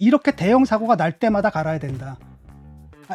이렇게 대형 사고가 날 때마다 갈아야 된다.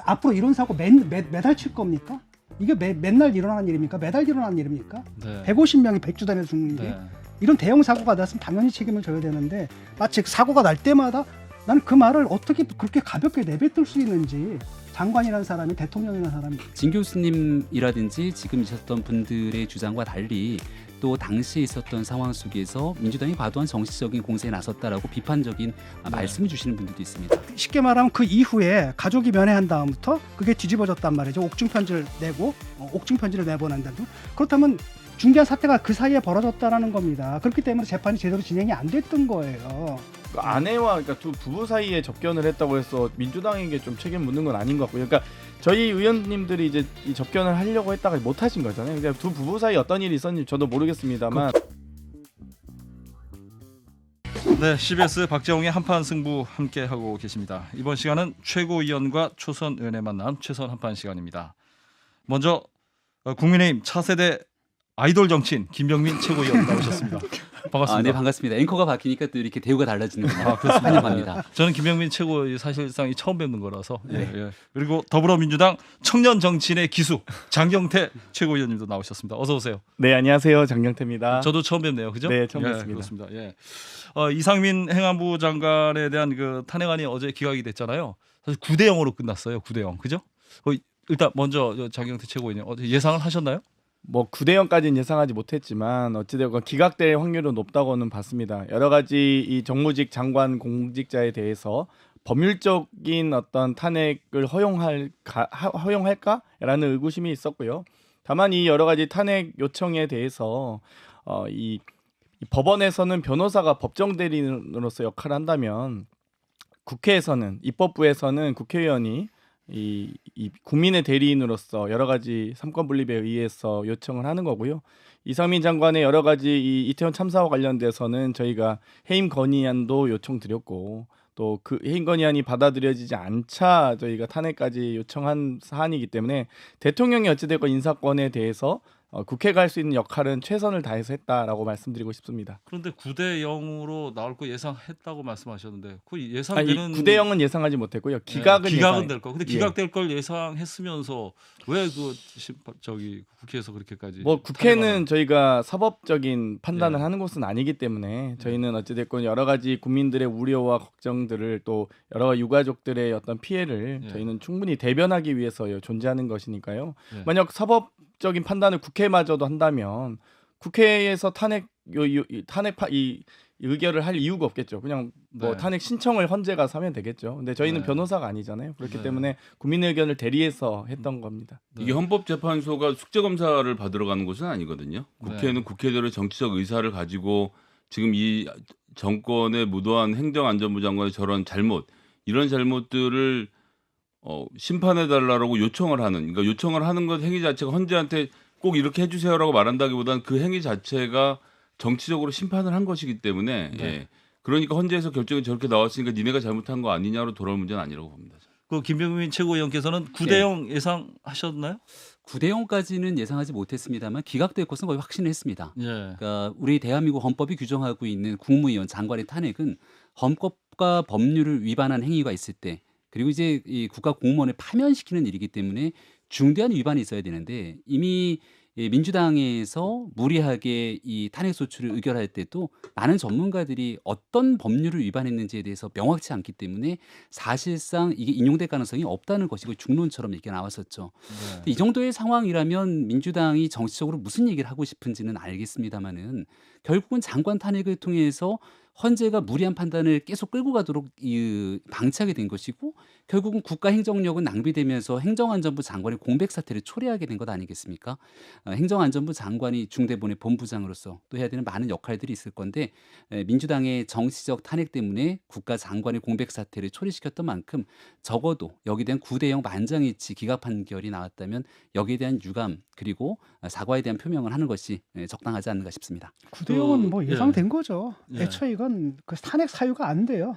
앞으로 이런 사고 매달 칠 겁니까? 이게 맨날 일어나는 일입니까? 매달 일어나는 일입니까? 네. 150명이 백주단에서 죽는데 네. 이런 대형 사고가 났으면 당연히 책임을 져야 되는데 마치 사고가 날 때마다 나는 그 말을 어떻게 그렇게 가볍게 내뱉을 수 있는지 장관이라는 사람이 대통령이라는 사람이 진 교수님이라든지 지금 있었던 분들의 주장과 달리 또 당시에 있었던 상황 속에서 민주당이 과도한 정치적인 공세에 나섰다라고 비판적인 말씀을 주시는 분들도 있습니다. 쉽게 말하면 그 이후에 가족이 면회한 다음부터 그게 뒤집어졌단 말이죠. 옥중 편지를 내고 옥중 편지를 내보낸다도 그렇다면 중대한 사태가 그 사이에 벌어졌다라는 겁니다. 그렇기 때문에 재판이 제대로 진행이 안 됐던 거예요. 그 아내와 그러니까 두 부부 사이에 접견을 했다고 해서 민주당에게 좀 책임 묻는 건 아닌 것 같고요. 그러니까 저희 의원님들이 이제 이 접견을 하려고 했다가 못 하신 거잖아요. 그러니까 두 부부 사이 어떤 일이 있었는지 저도 모르겠습니다만. 네, CBS 박재홍의 한판 승부 함께 하고 계십니다. 이번 시간은 최고위원과 초선 의원의 만남 최선 한판 시간입니다. 먼저 국민의힘 차세대 아이돌 정치인 김병민 최고위원 나오셨습니다. 반갑습니다. 네, 반갑습니다. 앵커가 바뀌니까 또 이렇게 대우가 달라지는군요. 그렇습니다. 환영합니다. 저는 김병민 최고 사실상 처음 뵙는 거라서. 네. 예. 그리고 더불어민주당 청년 정치인의 기수 장경태 최고위원님도 나오셨습니다. 어서 오세요. 네, 안녕하세요. 장경태입니다. 저도 처음 뵙네요. 그죠? 네, 처음 예, 뵙습니다. 그렇습니다. 예. 이상민 행안부 장관에 대한 그 탄핵안이 어제 기각이 됐잖아요. 사실 9대 0으로 끝났어요. 9대 0. 그죠? 일단 먼저 장경태 최고위원님 어제 예상을 하셨나요? 뭐 9대 0까지는 예상하지 못했지만 어찌되건 기각될 확률은 높다고는 봤습니다. 여러 가지 이 정무직 장관 공직자에 대해서 법률적인 어떤 탄핵을 허용할까라는 의구심이 있었고요. 다만 이 여러 가지 탄핵 요청에 대해서 이 법원에서는 변호사가 법정 대리인으로서 역할을 한다면 국회에서는 입법부에서는 국회의원이 이 국민의 대리인으로서 여러 가지 삼권 분립에 의해서 요청을 하는 거고요. 이상민 장관의 여러 가지 이 이태원 참사와 관련돼서는 저희가 해임 건의안도 요청드렸고 또 그 해임 건의안이 받아들여지지 않자 저희가 탄핵까지 요청한 사안이기 때문에 대통령이 어찌됐건 인사권에 대해서 국회가 할 수 있는 역할은 최선을 다해서 했다라고 말씀드리고 싶습니다. 그런데 9대 0으로 나올 거 예상했다고 말씀하셨는데 그 예상되는 9대 0은 예상하지 못했고요. 기각은 될 거. 근데 기각될 걸 예상했으면서 왜 저기 국회에서 그렇게까지 뭐 국회는 저희가 사법적인 판단을 하는 곳은 아니기 때문에 저희는 어찌됐건 여러 가지 국민들의 우려와 걱정들을 또 여러 유가족들의 어떤 피해를 저희는 충분히 대변하기 위해서 존재하는 것이니까요. 만약 사법적인 판단을 국회마저도 한다면 국회에서 이 의결을 할 이유가 없겠죠. 그냥 뭐 탄핵 신청을 헌재 가서 하면 되겠죠. 근데 저희는 변호사가 아니잖아요. 그렇기 때문에 국민의 의견을 대리해서 했던 겁니다. 이게 헌법재판소가 숙제검사를 받으러 가는 곳은 아니거든요. 국회는 국회대로 정치적 의사를 가지고 지금 이 정권의 무도한 행정안전부 장관의 저런 이런 잘못들을 심판해달라고 요청을 하는, 그러니까 요청을 하는 것 행위 자체가 헌재한테 꼭 이렇게 해주세요라고 말한다기보다는 그 행위 자체가 정치적으로 심판을 한 것이기 때문에 그러니까 헌재에서 결정이 저렇게 나왔으니까 니네가 잘못한 거 아니냐로 돌아올 문제는 아니라고 봅니다. 그 김병민 최고위원께서는 9대 0 예상하셨나요? 9대 0까지는 예상하지 못했습니다만 기각될 것은 거의 확신을 했습니다. 예. 그러니까 우리 대한민국 헌법이 규정하고 있는 국무위원 장관의 탄핵은 헌법과 법률을 위반한 행위가 있을 때 그리고 이제 이 국가 공무원을 파면시키는 일이기 때문에 중대한 위반이 있어야 되는데 이미 민주당에서 무리하게 이 탄핵 소추를 의결할 때도 많은 전문가들이 어떤 법률을 위반했는지에 대해서 명확치 않기 때문에 사실상 이게 인용될 가능성이 없다는 것이고 중론처럼 얘기가 나왔었죠. 이 정도의 상황이라면 민주당이 정치적으로 무슨 얘기를 하고 싶은지는 알겠습니다만은 결국은 장관 탄핵을 통해서 헌재가 무리한 판단을 계속 끌고 가도록 방치하게 된 것이고 결국은 국가 행정력은 낭비되면서 행정안전부 장관의 공백 사태를 초래하게 된 것 아니겠습니까? 행정안전부 장관이 중대본의 본부장으로서 또 해야 되는 많은 역할들이 있을 건데 민주당의 정치적 탄핵 때문에 국가 장관의 공백 사태를 초래시켰던 만큼 적어도 여기에 대한 9대 0 만장일치 기각 판결이 나왔다면 여기에 대한 유감 그리고 사과에 대한 표명을 하는 것이 적당하지 않는가 싶습니다. 9대 0은 뭐 예상된 거죠. 애초에 이건 그 탄핵 사유가 안 돼요.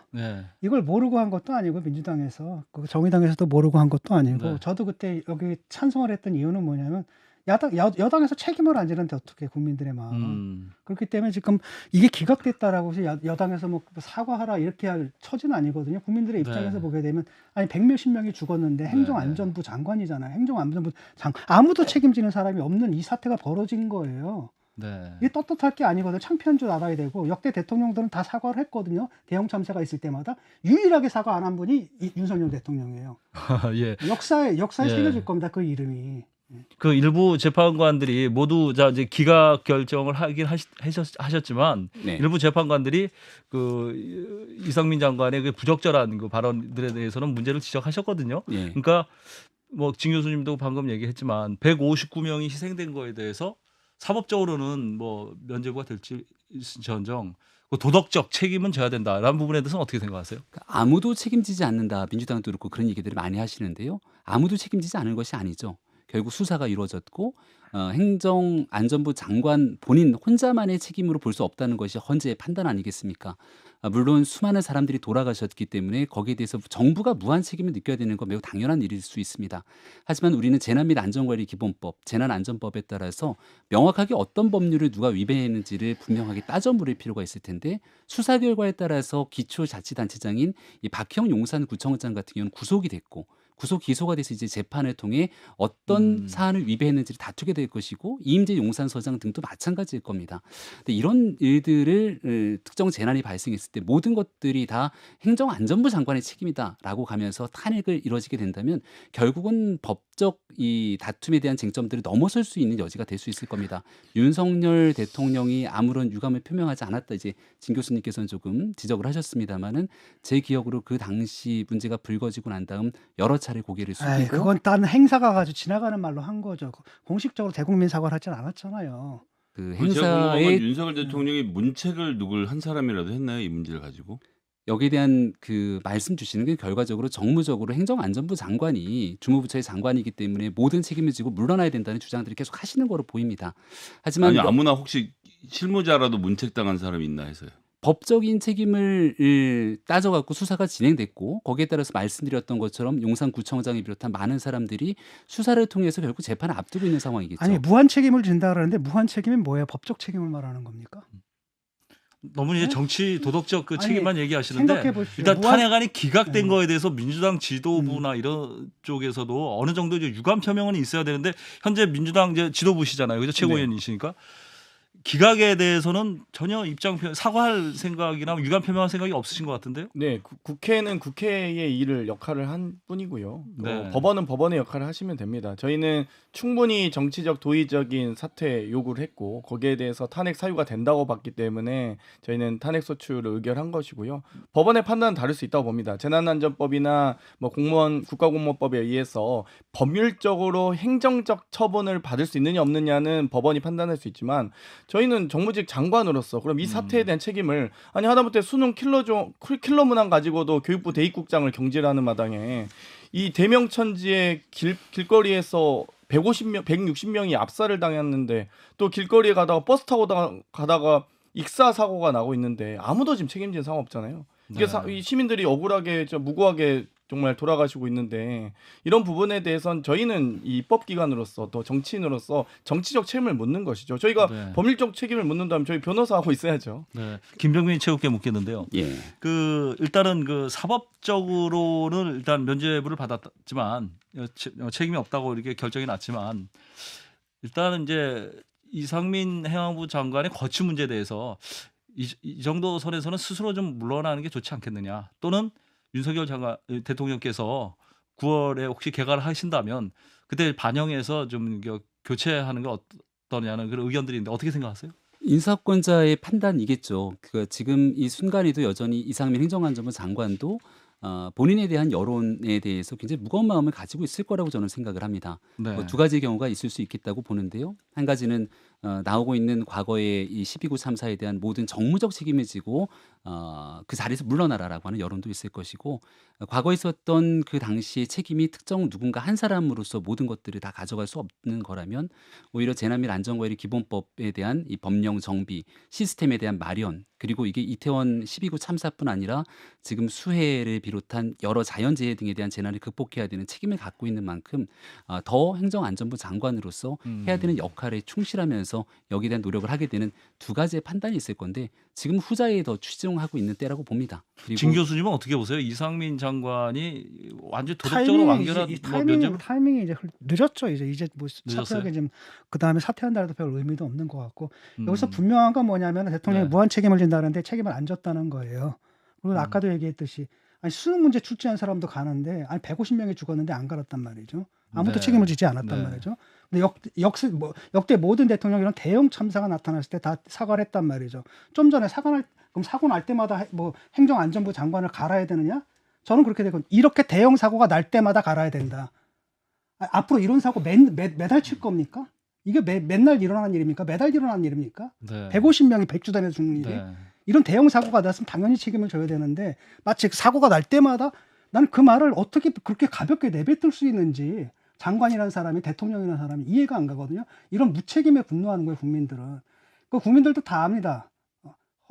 이걸 모르고 한 것도 아니고 민주당에서 그 정의당에서도 모르고 한 것도 아니고 저도 그때 여기 찬성을 했던 이유는 뭐냐면 여당에서 책임을 안 지는데 어떻게 국민들의 마음. 음. 그렇기 때문에 지금 이게 기각됐다라고 해서 여당에서 뭐 사과하라 이렇게 할 처지는 아니거든요. 국민들의 입장에서 네. 보게 되면 아니 100몇십 명이 죽었는데 네, 행정안전부 장관이잖아요. 행정안전부 아무도 책임지는 사람이 없는 이 사태가 벌어진 거예요. 네. 이게 떳떳할 게 아니거든요. 창피한 줄 알아야 되고 역대 대통령들은 다 사과를 했거든요. 대형 참사가 있을 때마다 유일하게 사과 안 한 분이 윤석열 대통령이에요. 예. 역사에 예. 새겨질 겁니다. 그 이름이. 그 일부 재판관들이 모두 이제 기각 결정을 하긴 하셨지만 네. 일부 재판관들이 그 이상민 장관의 그 부적절한 그 발언들에 대해서는 문제를 지적하셨거든요. 예. 그러니까 뭐 진 교수님도 방금 얘기했지만 159명이 희생된 거에 대해서 사법적으로는 뭐 면죄부가 될지언정 그 도덕적 책임은 져야 된다라는 부분에 대해서는 어떻게 생각하세요? 아무도 책임지지 않는다. 민주당도 그렇고 그런 얘기들을 많이 하시는데요. 아무도 책임지지 않은 것이 아니죠. 결국 수사가 이루어졌고 행정안전부 장관 본인 혼자만의 책임으로 볼 수 없다는 것이 헌재의 판단 아니겠습니까? 물론 수많은 사람들이 돌아가셨기 때문에 거기에 대해서 정부가 무한 책임을 느껴야 되는 건 매우 당연한 일일 수 있습니다. 하지만 우리는 재난 및 안전관리 기본법, 재난안전법에 따라서 명확하게 어떤 법률을 누가 위반했는지를 분명하게 따져 물을 필요가 있을 텐데 수사 결과에 따라서 기초자치단체장인 이 박형 용산구청장 같은 경우는 구속이 됐고 구속 기소가 돼서 이제 재판을 통해 어떤 사안을 위배했는지를 다투게 될 것이고 이임재 용산서장 등도 마찬가지일 겁니다. 근데 이런 일들을 특정 재난이 발생했을 때 모든 것들이 다 행정안전부 장관의 책임이다라고 가면서 탄핵을 이루어지게 된다면 결국은 법적 이 다툼에 대한 쟁점들을 넘어설 수 있는 여지가 될 수 있을 겁니다. 윤석열 대통령이 아무런 유감을 표명하지 않았다 이제 진 교수님께서는 조금 지적을 하셨습니다만은 제 기억으로 그 당시 문제가 불거지고 난 다음 여러 차례 고개를 아이, 숙이고 그건 딴 행사가 가지고 지나가는 말로 한 거죠. 공식적으로 대국민 사과를 하진 않았잖아요. 그 제가 궁금한 건 행사에 윤석열 대통령이 문책을 누굴 한 사람이라도 했나요? 이 문제를 가지고? 여기에 대한 그 말씀 주시는 게 결과적으로 정무적으로 행정안전부 장관이 주무부처의 장관이기 때문에 모든 책임을 지고 물러나야 된다는 주장들을 계속 하시는 거로 보입니다. 하지만 아니 아무나 혹시 실무자라도 문책당한 사람이 있나 해서요. 법적인 책임을 따져갖고 수사가 진행됐고 거기에 따라서 말씀드렸던 것처럼 용산구청장이 비롯한 많은 사람들이 수사를 통해서 결국 재판을 앞두고 있는 상황이겠죠. 아니 무한 책임을 진다 그러는데 무한 책임이 뭐예요? 법적 책임을 말하는 겁니까? 너무 이제 정치 도덕적 그 아니, 책임만 얘기하시는데 생각해 보십시오. 일단 탄핵안이 기각된 네. 거에 대해서 민주당 지도부나 이런 쪽에서도 어느 정도 이제 유감 표명은 있어야 되는데 현재 민주당 이제 지도부시잖아요. 그죠? 최고위원이시니까 기각에 대해서는 전혀 입장 표명 사과할 생각이나 유감 표명할 생각이 없으신 것 같은데요. 네, 국회는 국회의 일을 역할을 한 뿐이고요. 또 네. 법원은 법원의 역할을 하시면 됩니다. 저희는 충분히 정치적 도의적인 사퇴 요구를 했고 거기에 대해서 탄핵 사유가 된다고 봤기 때문에 저희는 탄핵 소추를 의결한 것이고요. 법원의 판단은 다를 수 있다고 봅니다. 재난안전법이나 뭐 공무원 국가공무원법에 의해서 법률적으로 행정적 처분을 받을 수 있느냐 없느냐는 법원이 판단할 수 있지만 저희는 정무직 장관으로서 그럼 이 사태에 대한 책임을 아니 하다못해 수능 킬러 문항 가지고도 교육부 대입국장을 경질하는 마당에 이 대명천지의 길거리에서 150명, 160명이 압살을 당했는데 또 길거리에 가다가 버스 타고 가다가 익사 사고가 나고 있는데 아무도 지금 책임진 상황 없잖아요. 이게 이 시민들이 억울하게 무고하게 정말 돌아가시고 있는데 이런 부분에 대해서는 저희는 이 입법기관으로서 또 정치인으로서 정치적 책임을 묻는 것이죠. 저희가 네. 법률적 책임을 묻는다면 저희 변호사하고 있어야죠. 네. 김병민 최고께 묻겠는데요. 예. 그 일단은 그 사법적으로는 일단 면죄부를 받았지만 책임이 없다고 이렇게 결정이 났지만 일단은 이제 이상민 행안부 장관의 거취 문제에 대해서 이 정도 선에서는 스스로 좀 물러나는 게 좋지 않겠느냐 또는 윤석열 대통령께서 9월에 혹시 개각을 하신다면 그때 반영해서 좀 교체하는 게 어떠냐는 그런 의견들이 있는데 어떻게 생각하세요? 인사권자의 판단이겠죠. 지금 이 순간에도 여전히 이상민 행정안전부 장관도 본인에 대한 여론에 대해서 굉장히 무거운 마음을 가지고 있을 거라고 저는 생각을 합니다. 네. 두 가지의 경우가 있을 수 있겠다고 보는데요. 한 가지는 나오고 있는 과거의 이 12구 참사에 대한 모든 정무적 책임을 지고 그 자리에서 물러나라라고 하는 여론도 있을 것이고 과거에 있었던 그 당시의 책임이 특정 누군가 한 사람으로서 모든 것들을 다 가져갈 수 없는 거라면 오히려 재난 및 안전관리 기본법에 대한 이 법령 정비 시스템에 대한 마련 그리고 이게 이태원 12구 참사뿐 아니라 지금 수해를 비롯한 여러 자연재해 등에 대한 재난을 극복해야 되는 책임을 갖고 있는 만큼 더 행정안전부 장관으로서 해야 되는 역할에 충실하면서 여기에 대한 노력을 하게 되는 두 가지의 판단이 있을 건데 지금 후자에 더 추종하고 있는 때라고 봅니다. 그리고 진 교수님은 어떻게 보세요? 이상민 장관이 완전 도덕적으로 완결한 뭐 면접 타이밍이 이제 늦었죠. 이제 뭐 늦었어요? 사퇴하게 지금 그 다음에 사퇴한다 해도 별 의미도 없는 것 같고 음. 여기서 분명한 건 뭐냐면 대통령이 네. 무한 책임을 진다는데 책임을 안 졌다는 거예요. 그리고 아까도 얘기했듯이 아니 수능 문제 출제한 사람도 가는데 아니 150명이 죽었는데 안 갈았단 말이죠. 아무도 네. 책임을 지지 않았단 네. 말이죠. 근데 역대 모든 대통령 이런 대형 참사가 나타났을 때 다 사과를 했단 말이죠. 좀 전에 그럼 사고 날 때마다 뭐 행정안전부 장관을 갈아야 되느냐? 저는 그렇게 되고 이렇게 대형 사고가 날 때마다 갈아야 된다. 앞으로 이런 사고 매달 칠 겁니까? 이게 맨날 일어나는 일입니까? 매달 일어나는 일입니까? 네. 150명이 백주단에서 죽는 일이 네. 이런 대형 사고가 났으면 당연히 책임을 져야 되는데 마치 사고가 날 때마다 난 그 말을 어떻게 그렇게 가볍게 내뱉을 수 있는지 장관이라는 사람이 대통령이라는 사람이 이해가 안 가거든요. 이런 무책임에 분노하는 거예요, 국민들은. 그 국민들도 다 압니다.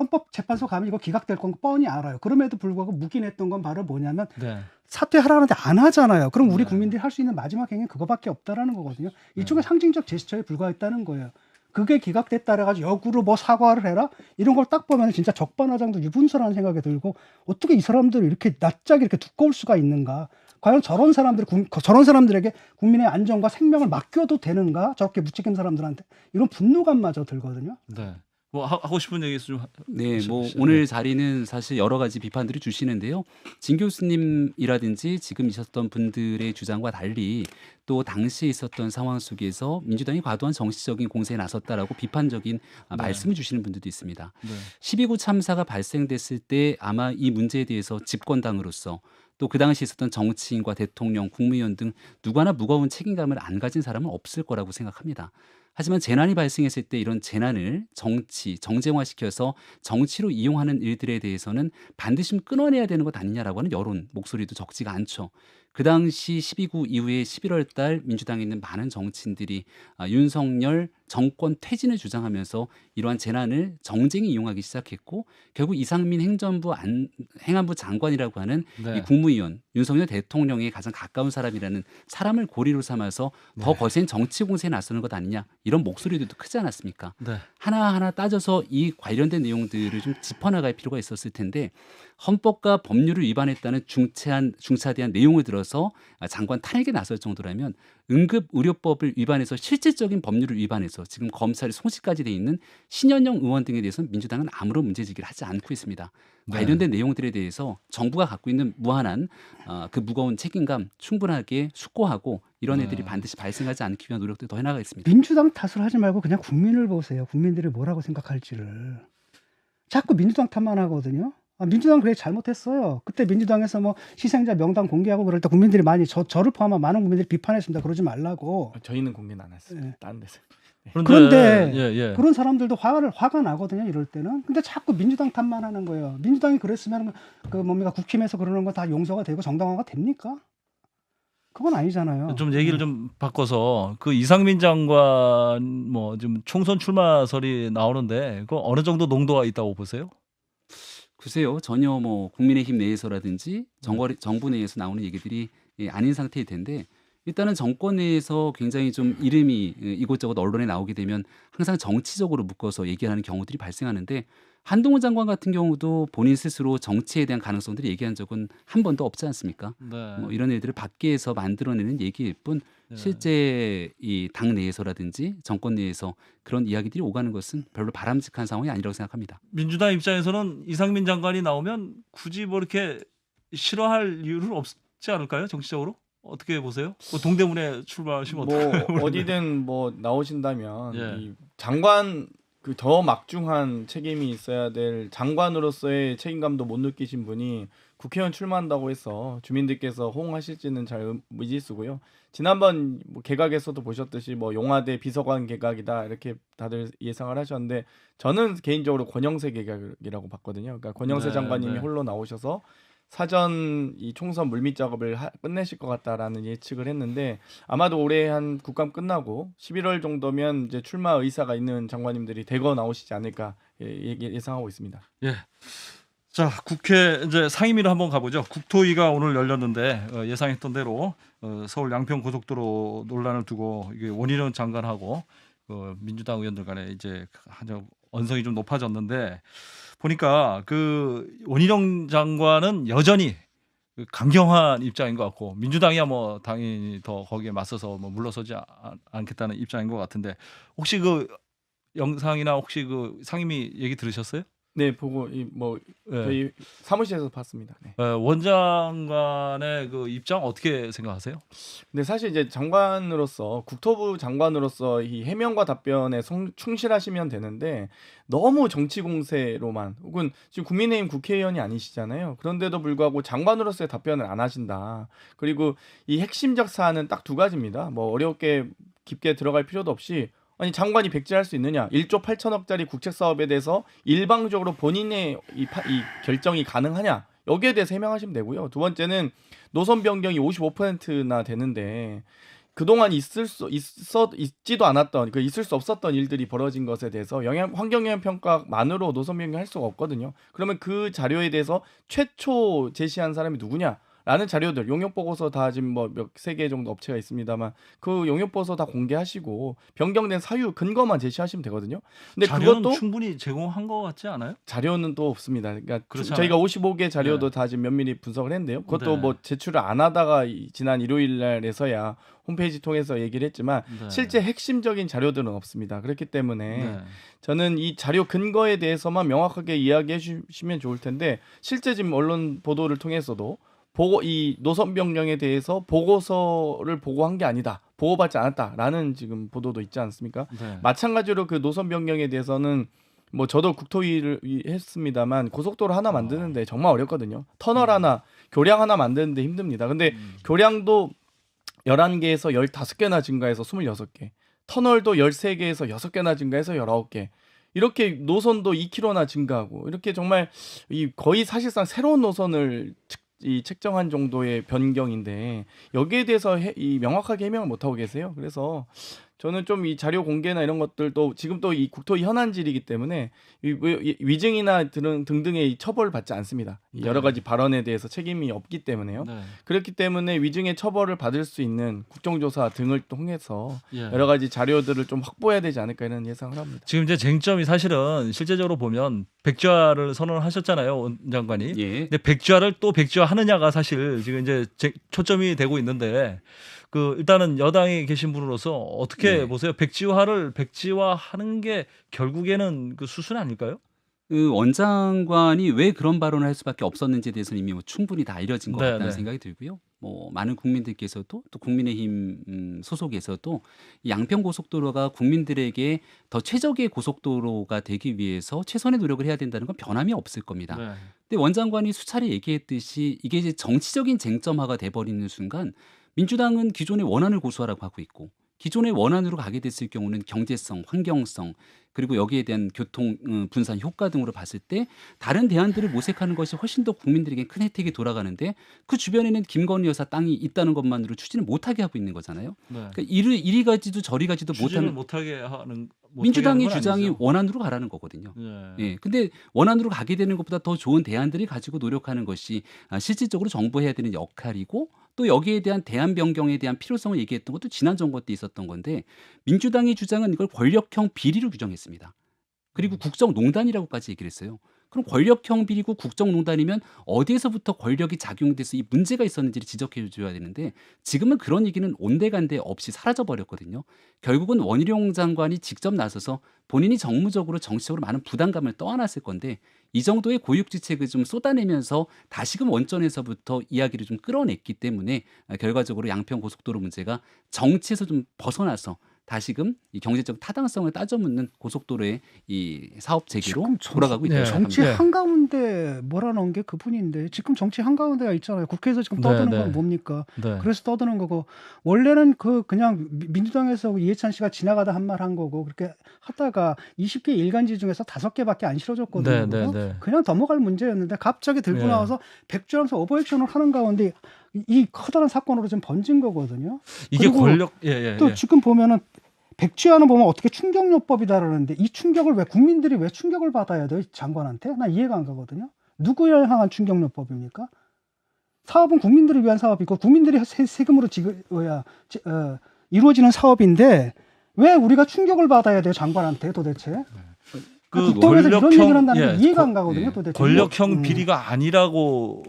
헌법재판소 가면 이거 기각될 건 뻔히 알아요. 그럼에도 불구하고 묵인했던 건 바로 뭐냐면 네. 사퇴하라는데 안 하잖아요. 그럼 우리 네. 국민들이 할 수 있는 마지막 행위는 그거밖에 없다라는 거거든요. 일종의 상징적 제스처에 불과했다는 거예요. 그게 기각됐다 그래가지고 역으로 뭐 사과를 해라? 이런 걸 딱 보면 진짜 적반하장도 유분수라는 생각이 들고 어떻게 이 사람들이 이렇게 낯짝이 이렇게 두꺼울 수가 있는가? 과연 저런 사람들에게 국민의 안전과 생명을 맡겨도 되는가? 저렇게 무책임 사람들한테 이런 분노감마저 들거든요. 네. 뭐 하고 싶은 얘기 좀 네, 뭐 네. 오늘 자리는 사실 여러 가지 비판들을 주시는데요. 진 교수님이라든지 지금 있었던 분들의 주장과 달리 또 당시에 있었던 상황 속에서 민주당이 과도한 정치적인 공세에 나섰다라고 비판적인 말씀을 주시는 분들도 있습니다. 네. 12구 참사가 발생됐을 때 아마 이 문제에 대해서 집권당으로서 또 그 당시 있었던 정치인과 대통령, 국무위원 등 누구 하나 무거운 책임감을 안 가진 사람은 없을 거라고 생각합니다. 하지만 재난이 발생했을 때 이런 재난을 정쟁화시켜서 정치로 이용하는 일들에 대해서는 반드시 끊어내야 되는 것 아니냐라고 하는 여론 목소리도 적지가 않죠. 그 당시 12구 이후에 11월 달 민주당에 있는 많은 정치인들이 윤석열 정권 퇴진을 주장하면서 이러한 재난을 정쟁에 이용하기 시작했고 결국 이상민 행안부 장관이라고 하는 네. 이 국무위원 윤석열 대통령에 가장 가까운 사람이라는 사람을 고리로 삼아서 더 거센 정치 공세에 나서는 것 아니냐 이런 목소리들도 크지 않았습니까? 네. 하나하나 따져서 이 관련된 내용들을 좀 짚어나갈 필요가 있었을 텐데 헌법과 법률을 위반했다는 중차대한 내용을 들어서 장관 탄핵에 나설 정도라면 응급의료법을 위반해서 실질적인 법률을 위반해서 지금 검찰이 송치까지 돼 있는 신현영 의원 등에 대해서는 민주당은 아무런 문제제기를 하지 않고 있습니다. 네. 관련된 내용들에 대해서 정부가 갖고 있는 무한한 그 무거운 책임감 충분하게 숙고하고 이런 애들이 반드시 발생하지 않기 위한 노력도 더 해나가겠습니다. 민주당 탓을 하지 말고 그냥 국민을 보세요. 국민들이 뭐라고 생각할지를. 자꾸 민주당 탓만 하거든요. 민주당 그래 잘못했어요. 그때 민주당에서 뭐 희생자 명단 공개하고 그럴 때 국민들이 많이 저를 포함한 많은 국민들이 비판했습니다. 그러지 말라고. 저희는 고민 안 했어요. 네. 다른 데서. 그런데 예. 그런 사람들도 화가 나거든요. 이럴 때는. 근데 자꾸 민주당 탓만 하는 거예요. 민주당이 그랬으면 그 뭡니까 국힘에서 그러는 거 다 용서가 되고 정당화가 됩니까? 그건 아니잖아요. 좀 얘기를 좀 바꿔서 그 이상민 장관 뭐 좀 총선 출마설이 나오는데 그 어느 정도 농도가 있다고 보세요? 글쎄요, 전혀 뭐 국민의힘 내에서라든지 정부 내에서 나오는 얘기들이 아닌 상태일 텐데 일단은 정권 내에서 굉장히 좀 이름이 이곳저곳 언론에 나오게 되면 항상 정치적으로 묶어서 얘기하는 경우들이 발생하는데 한동훈 장관 같은 경우도 본인 스스로 정치에 대한 가능성들을 얘기한 적은 한 번도 없지 않습니까? 네. 뭐 이런 일들을 밖에서 만들어내는 얘기일 뿐 실제 이 당 내에서라든지 정권 내에서 그런 이야기들이 오가는 것은 별로 바람직한 상황이 아니라고 생각합니다. 민주당 입장에서는 이상민 장관이 나오면 굳이 뭐 이렇게 싫어할 이유는 없지 않을까요? 정치적으로? 어떻게 보세요? 뭐 동대문에 출마하시면 뭐 어떡해요? 어디든 뭐 나오신다면 예. 이 장관 그 더 막중한 책임이 있어야 될 장관으로서의 책임감도 못 느끼신 분이 국회의원 출마한다고 해서 주민들께서 호응하실지는 잘 미지수고요. 지난번 뭐 개각에서도 보셨듯이 뭐 용화대 비서관 개각이다 이렇게 다들 예상을 하셨는데 저는 개인적으로 권영세 개각이라고 봤거든요. 그러니까 권영세 네, 장관님이 네. 홀로 나오셔서 사전 이 총선 물밑 작업을 끝내실 것 같다라는 예측을 했는데 아마도 올해 한 국감 끝나고 11월 정도면 이제 출마 의사가 있는 장관님들이 대거 나오시지 않을까 예상하고 있습니다. 예. 자, 국회 이제 상임위로 한번 가보죠. 국토위가 오늘 열렸는데 예상했던 대로 서울 양평 고속도로 논란을 두고 이게 원희룡 장관하고 민주당 의원들 간에 이제 언성이 좀 높아졌는데 보니까 그 원희룡 장관은 여전히 강경한 입장인 것 같고 민주당이야 뭐 당연히 더 거기에 맞서서 뭐 물러서지 않겠다는 입장인 것 같은데 혹시 그 영상이나 혹시 그 상임위 얘기 들으셨어요? 네, 보고 저희 사무실에서 봤습니다. 네. 원장관의 그 입장 어떻게 생각하세요? 근데 사실 이제 장관으로서 국토부 장관으로서 이 해명과 답변에 충실하시면 되는데 너무 정치 공세로만 혹은 지금 국민의힘 국회의원이 아니시잖아요. 그런데도 불구하고 장관으로서의 답변을 안 하신다. 그리고 이 핵심적 사안은 딱 두 가지입니다. 뭐 어렵게 깊게 들어갈 필요도 없이 아니 장관이 백지할 수 있느냐? 1조 8천억짜리 국책 사업에 대해서 일방적으로 본인의 이 결정이 가능하냐? 여기에 대해서 해명하시면 되고요. 두 번째는 노선 변경이 55%나 되는데 그동안 있지도 않았던 있을 수 없었던 일들이 벌어진 것에 대해서 환경영향 평가만으로 노선 변경할 수가 없거든요. 그러면 그 자료에 대해서 최초 제시한 사람이 누구냐? 라는 자료들 용역 보고서 다 지금 뭐 세 개 정도 업체가 있습니다만 그 용역 보고서 다 공개하시고 변경된 사유 근거만 제시하시면 되거든요. 근데 자료는 그것도 충분히 제공한 것 같지 않아요? 자료는 또 없습니다. 그러니까 그렇잖아요. 저희가 55개 자료도 네. 다 지금 면밀히 분석을 했는데요. 그것도 네. 뭐 제출을 안 하다가 지난 일요일 날에서야 홈페이지 통해서 얘기를 했지만 네. 실제 핵심적인 자료들은 없습니다. 그렇기 때문에 네. 저는 이 자료 근거에 대해서만 명확하게 이야기해 주시면 좋을 텐데 실제 지금 언론 보도를 통해서도 이 노선 변경에 대해서 보고서를 보고한 게 아니다. 보고받지 않았다라는 지금 보도도 있지 않습니까? 네. 마찬가지로 그 노선 변경에 대해서는 뭐 저도 국토위를 했습니다만 고속도로 하나 만드는데 정말 어렵거든요. 터널 하나, 교량 하나 만드는데 힘듭니다. 근데 교량도 11개에서 15개나 증가해서 26개. 터널도 13개에서 6개나 증가해서 19개. 이렇게 노선도 2km나 증가하고 이렇게 정말 거의 사실상 새로운 노선을 책정한 정도의 변경인데 여기에 대해서 명확하게 해명을 못 하고 계세요. 그래서 저는 좀 이 자료 공개나 이런 것들도 지금 또 이 국토위 현안질이기 때문에 위증이나 등등의 처벌을 받지 않습니다. 네. 여러 가지 발언에 대해서 책임이 없기 때문에요. 네. 그렇기 때문에 위증의 처벌을 받을 수 있는 국정조사 등을 통해서 예. 여러 가지 자료들을 좀 확보해야 되지 않을까 이런 예상을 합니다. 지금 이제 쟁점이 사실은 실제적으로 보면 백지화를 선언하셨잖아요, 원 장관이. 예. 근데 백지화를 또 백지화하느냐가 사실 지금 이제 초점이 되고 있는데 그 일단은 여당에 계신 분으로서 어떻게 네. 보세요? 백지화하는 게 결국에는 그 수순 아닐까요? 그 원장관이 왜 그런 발언을 할 수밖에 없었는지에 대해서는 이미 뭐 충분히 다 알려진 것 네, 같다는 네. 생각이 들고요. 뭐 많은 국민들께서도 또 국민의힘 소속에서도 이 양평 고속도로가 국민들에게 더 최적의 고속도로가 되기 위해서 최선의 노력을 해야 된다는 건 변함이 없을 겁니다. 네. 근데 원장관이 수차례 얘기했듯이 이게 이제 정치적인 쟁점화가 돼버리는 순간 민주당은 기존의 원안을 고수하라고 하고 있고 기존의 원안으로 가게 됐을 경우는 경제성, 환경성 그리고 여기에 대한 교통 분산 효과 등으로 봤을 때 다른 대안들을 모색하는 것이 훨씬 더 국민들에게 큰 혜택이 돌아가는데 그 주변에는 김건희 여사 땅이 있다는 것만으로 추진을 못하게 하고 있는 거잖아요. 네. 그러니까 이리 가지도 저리 가지도 추진을 못하는 못하는 민주당의 건 주장이 아니죠. 원안으로 가라는 거거든요. 네. 예. 근데 원안으로 가게 되는 것보다 더 좋은 대안들을 가지고 노력하는 것이 실질적으로 정부해야 되는 역할이고 또 여기에 대한 대안 변경에 대한 필요성을 얘기했던 것도 지난 정부 때 있었던 건데 민주당의 주장은 이걸 권력형 비리로 규정했습니다. 그리고 국정농단이라고까지 얘기를 했어요. 그럼 권력형 비리고 국정농단이면 어디에서부터 권력이 작용돼서 이 문제가 있었는지를 지적해 줘야 되는데 지금은 그런 얘기는 온데간데 없이 사라져 버렸거든요. 결국은 원희룡 장관이 직접 나서서 본인이 정무적으로 정치적으로 많은 부담감을 떠안았을 건데 이 정도의 고육지책을 좀 쏟아내면서 다시금 원전에서부터 이야기를 좀 끌어냈기 때문에 결과적으로 양평 고속도로 문제가 정치에서 좀 벗어나서 다시금 이 경제적 타당성을 따져묻는 고속도로의 이 사업 재개로 지금 돌아가고 있다고 네. 생각합니다. 정치 네. 한가운데 몰아넣은 게 그분인데 지금 정치 한가운데가 있잖아요. 국회에서 지금 떠드는 네, 네. 건 뭡니까? 네. 그래서 떠드는 거고 원래는 그냥 민주당에서 이해찬 씨가 지나가다 한 말 한 거고 그렇게 하다가 20개 일간지 중에서 5개밖에 안 실어줬거든요. 네, 네, 네. 그냥 넘어갈 문제였는데 갑자기 들고 네. 나와서 백주하면서 오버액션을 하는 가운데 이 커다란 사건으로 좀 번진 거거든요. 이게 그리고 권력 예. 또 지금 보면은 백지화는 보면 어떻게 충격요법이다라는데 이 충격을 왜 국민들이 왜 충격을 받아야 돼요? 장관한테? 나 이해가 안 가거든요. 누구에 향한 충격요법입니까? 사업은 국민들을 위한 사업이고 국민들이 세금으로 이루어지는 사업인데 왜 우리가 충격을 받아야 돼요? 장관한테 도대체? 그 국토부에서 이런 얘기를 한다는 게 예, 이해가 안 가거든요. 도대체. 권력형 비리가 아니라고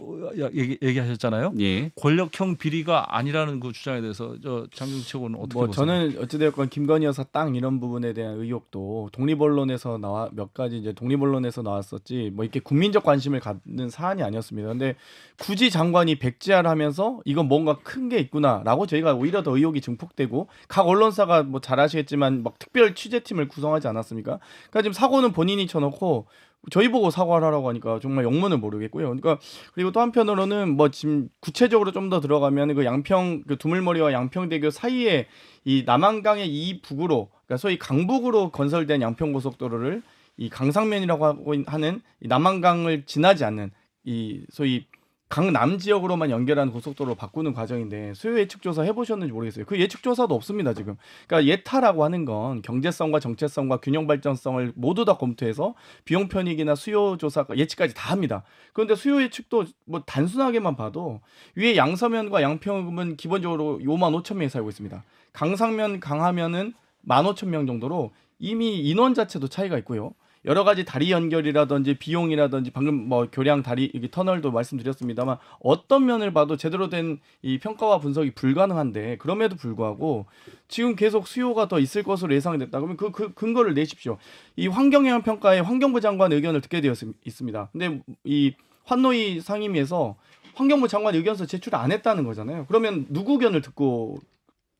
얘기하셨잖아요. 예. 권력형 비리가 아니라는 그 주장에 대해서 장경태 최고는 어떻게 뭐 보세요? 저는 어찌되었건 김건희 여사 땅 이런 부분에 대한 의혹도 독립언론에서 나와 몇 가지 이제 독립언론에서 나왔었지 뭐 이렇게 국민적 관심을 갖는 사안이 아니었습니다. 근데 굳이 장관이 백지화를 하면서 이건 뭔가 큰 게 있구나라고 저희가 오히려 더 의혹이 증폭되고 각 언론사가 뭐 잘 아시겠지만 막 특별 취재팀을 구성하지 않았습니까? 그러니까 지금 사고는 본인이 쳐놓고 저희 보고 사과를 하라고 하니까 정말 영문을 모르겠고요. 그러니까 그리고 또 한편으로는 뭐 지금 구체적으로 좀 더 들어가면 그 양평 그 두물머리와 양평대교 사이에 이 남한강의 이 북으로 그러니까 소위 강북으로 건설된 양평고속도로를 이 강상면이라고 하고 하는 이 남한강을 지나지 않는 이 소위 강남 지역으로만 연결하는 고속도로로 바꾸는 과정인데 수요 예측 조사 해보셨는지 모르겠어요. 그 예측 조사도 없습니다 지금. 그러니까 예타라고 하는 건 경제성과 정체성과 균형 발전성을 모두 다 검토해서 비용 편익이나 수요 조사 예측까지 다 합니다. 그런데 수요 예측도 뭐 단순하게만 봐도 위에 양서면과 양평은 기본적으로 5만 5천 명이 살고 있습니다. 강상면, 강하면은 15,000명 정도로 이미 인원 자체도 차이가 있고요. 여러 가지 다리 연결이라든지 비용이라든지 방금 뭐 교량 다리 여기 터널도 말씀드렸습니다만 어떤 면을 봐도 제대로 된 이 평가와 분석이 불가능한데 그럼에도 불구하고 지금 계속 수요가 더 있을 것으로 예상됐다. 그러면 그 근거를 내십시오. 이 환경영향 평가에 환경부 장관 의견을 듣게 되어 있습니다. 근데 이 환노위 상임위에서 환경부 장관 의견서 제출 안 했다는 거잖아요. 그러면 누구 의견을 듣고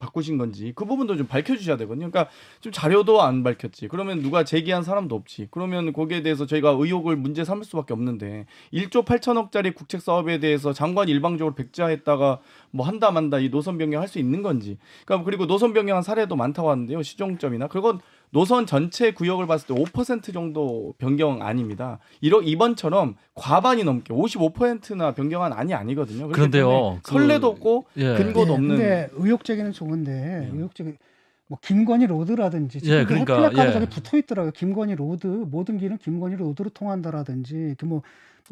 바꾸신 건지 그 부분도 좀 밝혀주셔야 되거든요. 그러니까 좀 자료도 안 밝혔지. 그러면 누가 제기한 사람도 없지. 그러면 거기에 대해서 저희가 의혹을 문제 삼을 수밖에 없는데 1조 8천억짜리 국책 사업에 대해서 장관이 일방적으로 백지화했다가 뭐 한다 만다 이 노선 변경할 수 있는 건지. 그러니까 그리고 노선 변경한 사례도 많다고 하는데요. 시종점이나 그건 노선 전체 구역을 봤을 때 5% 정도 변경 아닙니다. 이번처럼 과반이 넘게 55%나 변경한 안이 아니거든요. 그런데요. 선례도 없고 예. 근거도 없는. 근데 의혹 제기는 좋은데 의혹 제기 뭐 김건희 로드라든지 예, 지금 그러니까, 플래카드 예. 저기 붙어 있더라고요. 김건희 로드 모든 길은 김건희 로드로 통한다라든지 뭐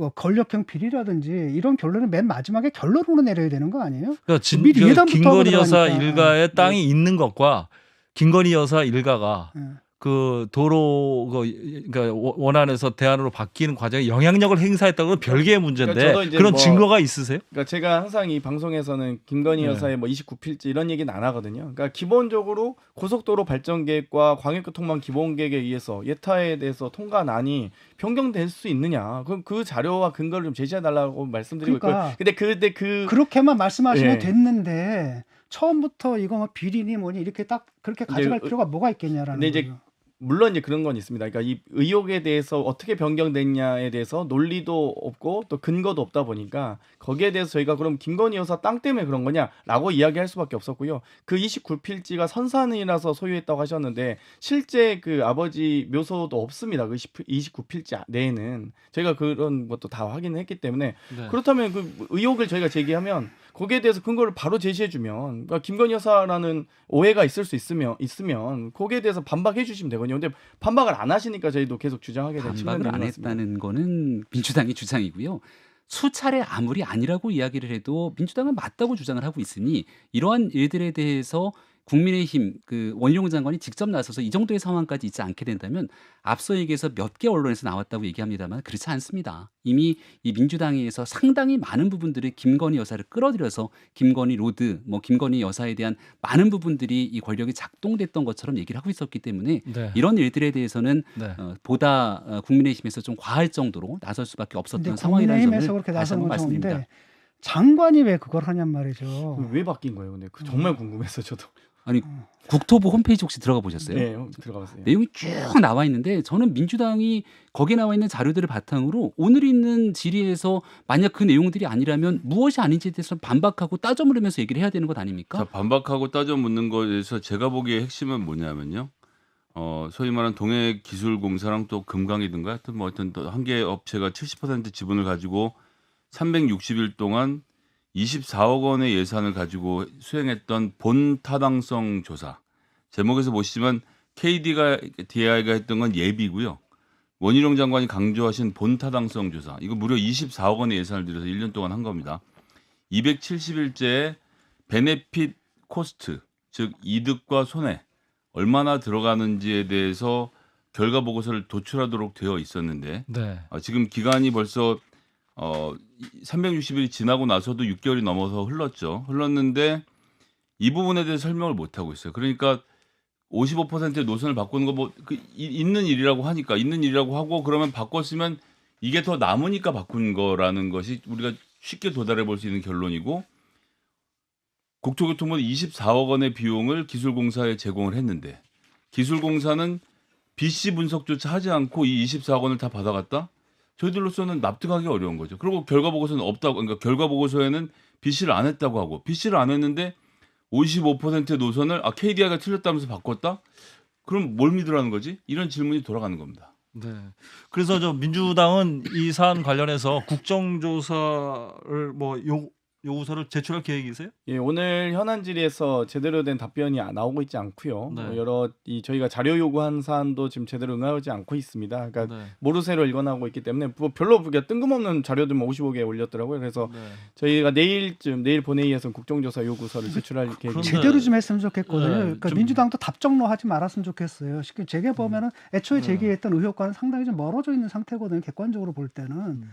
권력형 비리라든지 이런 결론은 맨 마지막에 결론으로 내려야 되는 거 아니에요? 그러니까 미리 예단부터 김건희 여사 들어가니까. 일가의 땅이 있는 것과 김건희 여사 일가가 예. 그 도로 그러니까 원안에서 대안으로 바뀌는 과정에 영향력을 행사했다고 별개의 문제인데 그러니까 저도 이제 그런 뭐 증거가 있으세요? 그러니까 제가 항상 이 방송에서는 김건희 네. 여사의 뭐 29필지 이런 얘기는 안 하거든요. 그러니까 기본적으로 고속도로 발전 계획과 광역교통망 기본 계획에 의해서 예타에 대해서 통과안이 변경될 수 있느냐? 그럼 그 자료와 근거를 좀 제시해 달라고 말씀드리고 그러니까 있고요. 근데 그렇게만 말씀하시면 예. 됐는데 처음부터 이거 뭐 비리니 뭐니 이렇게 딱 그렇게 가져갈 필요가 뭐가 있겠냐라는 근데 이제 거죠. 물론 이제 그런 건 있습니다. 그러니까 이 의혹에 대해서 어떻게 변경됐냐에 대해서 논리도 없고 또 근거도 없다 보니까 거기에 대해서 저희가 그럼 김건희 여사 땅 때문에 그런 거냐라고 이야기할 수밖에 없었고요. 그 29필지가 선산이라서 소유했다고 하셨는데 실제 그 아버지 묘소도 없습니다. 그 29필지 내에는 저희가 그런 것도 다 확인했기 때문에 네. 그렇다면 그 의혹을 저희가 제기하면 거기에 대해서 근거를 바로 제시해주면 그러니까 김건희 여사라는 오해가 있을 수 있으면 거기에 대해서 반박해 주시면 되거든요. 근데 반박을 안 하시니까 저희도 계속 주장하게 된 측면이 반박을 있는 안 것 같습니다. 했다는 거는 민주당의 주장이고요. 수차례 아무리 아니라고 이야기를 해도 민주당은 맞다고 주장을 하고 있으니 이러한 일들에 대해서 국민의힘 그 원희룡 장관이 직접 나서서 이 정도의 상황까지 있지 않게 된다면 앞서 얘기해서 몇 개 언론에서 나왔다고 얘기합니다만 그렇지 않습니다. 이미 이 민주당에서 상당히 많은 부분들이 김건희 여사를 끌어들여서 김건희 로드, 뭐 김건희 여사에 대한 많은 부분들이 이 권력이 작동됐던 것처럼 얘기를 하고 있었기 때문에 네. 이런 일들에 대해서는 네. 보다 국민의힘에서 좀 과할 정도로 나설 수밖에 없었던 근데 상황이라는 국민의힘에서 점을 그렇게 다시 나선 한번 건 말씀드립니다. 좋은데 장관이 왜 그걸 하냔 말이죠. 왜 바뀐 거예요? 근데 정말 궁금해서 저도. 아니 국토부 홈페이지 혹시 들어가 보셨어요? 네, 들어가봤어요. 내용이 쭉 나와 있는데 저는 민주당이 거기에 나와 있는 자료들을 바탕으로 오늘 있는 질의에서 만약 그 내용들이 아니라면 무엇이 아닌지에 대해서 반박하고 따져 물으면서 얘기를 해야 되는 것 아닙니까? 자, 반박하고 따져 묻는 거에서 제가 보기에 핵심은 뭐냐면요. 소위 말하는 동해기술공사랑 또 금강이든가 하여튼 뭐 하여튼 또 한 개 업체가 70% 지분을 가지고 360일 동안 24억 원의 예산을 가지고 수행했던 본 타당성 조사. 제목에서 보시지만 DI가 했던 건 예비고요. 원희룡 장관이 강조하신 본타당성 조사. 이거 무려 24억 원의 예산을 들여서 1년 동안 한 겁니다. 270일째의 베네핏 코스트, 즉 이득과 손해 얼마나 들어가는지에 대해서 결과 보고서를 도출하도록 되어 있었는데 네. 지금 기간이 벌써 360일이 지나고 나서도 6개월이 넘어서 흘렀는데 이 부분에 대해서 설명을 못 하고 있어요. 그러니까 55%의 노선을 바꾸는 거 뭐 있는 일이라고 하니까 있는 일이라고 하고 그러면 바꿨으면 이게 더 남으니까 바꾼 거라는 것이 우리가 쉽게 도달해 볼 수 있는 결론이고 국토교통부는 24억 원의 비용을 기술공사에 제공을 했는데 기술공사는 BC 분석조차 하지 않고 이 24억 원을 다 받아갔다? 저희들로서는 납득하기 어려운 거죠. 그리고 결과 보고서는 없다고, 그러니까 결과 보고서에는 BC를 안 했다고 하고 BC를 안 했는데 55%의 노선을 KDI가 틀렸다면서 바꿨다? 그럼 뭘 믿으라는 거지? 이런 질문이 돌아가는 겁니다. 네. 그래서 저 민주당은 이 사안 관련해서 국정조사를 요구서를 제출할 계획이세요? 예, 오늘 현안 질의에서 제대로 된 답변이 나오고 있지 않고요. 네. 여러 저희가 자료 요구한 사안도 지금 제대로 응하지 않고 있습니다. 그러니까 네. 모르쇠로 일관하고 있기 때문에 별로 그게 뜬금없는 자료들만 55개 올렸더라고요. 그래서 네. 저희가 내일 본회의에서 국정조사 요구서를 제출할 계획입니다. 그런데- 제대로 좀 했으면 좋겠거든요. 네, 그러니까 좀- 민주당도 답정로 하지 말았으면 좋겠어요. 쉽게 제게 보면은 애초에 제기했던 의혹과는 상당히 좀 멀어져 있는 상태거든요. 객관적으로 볼 때는.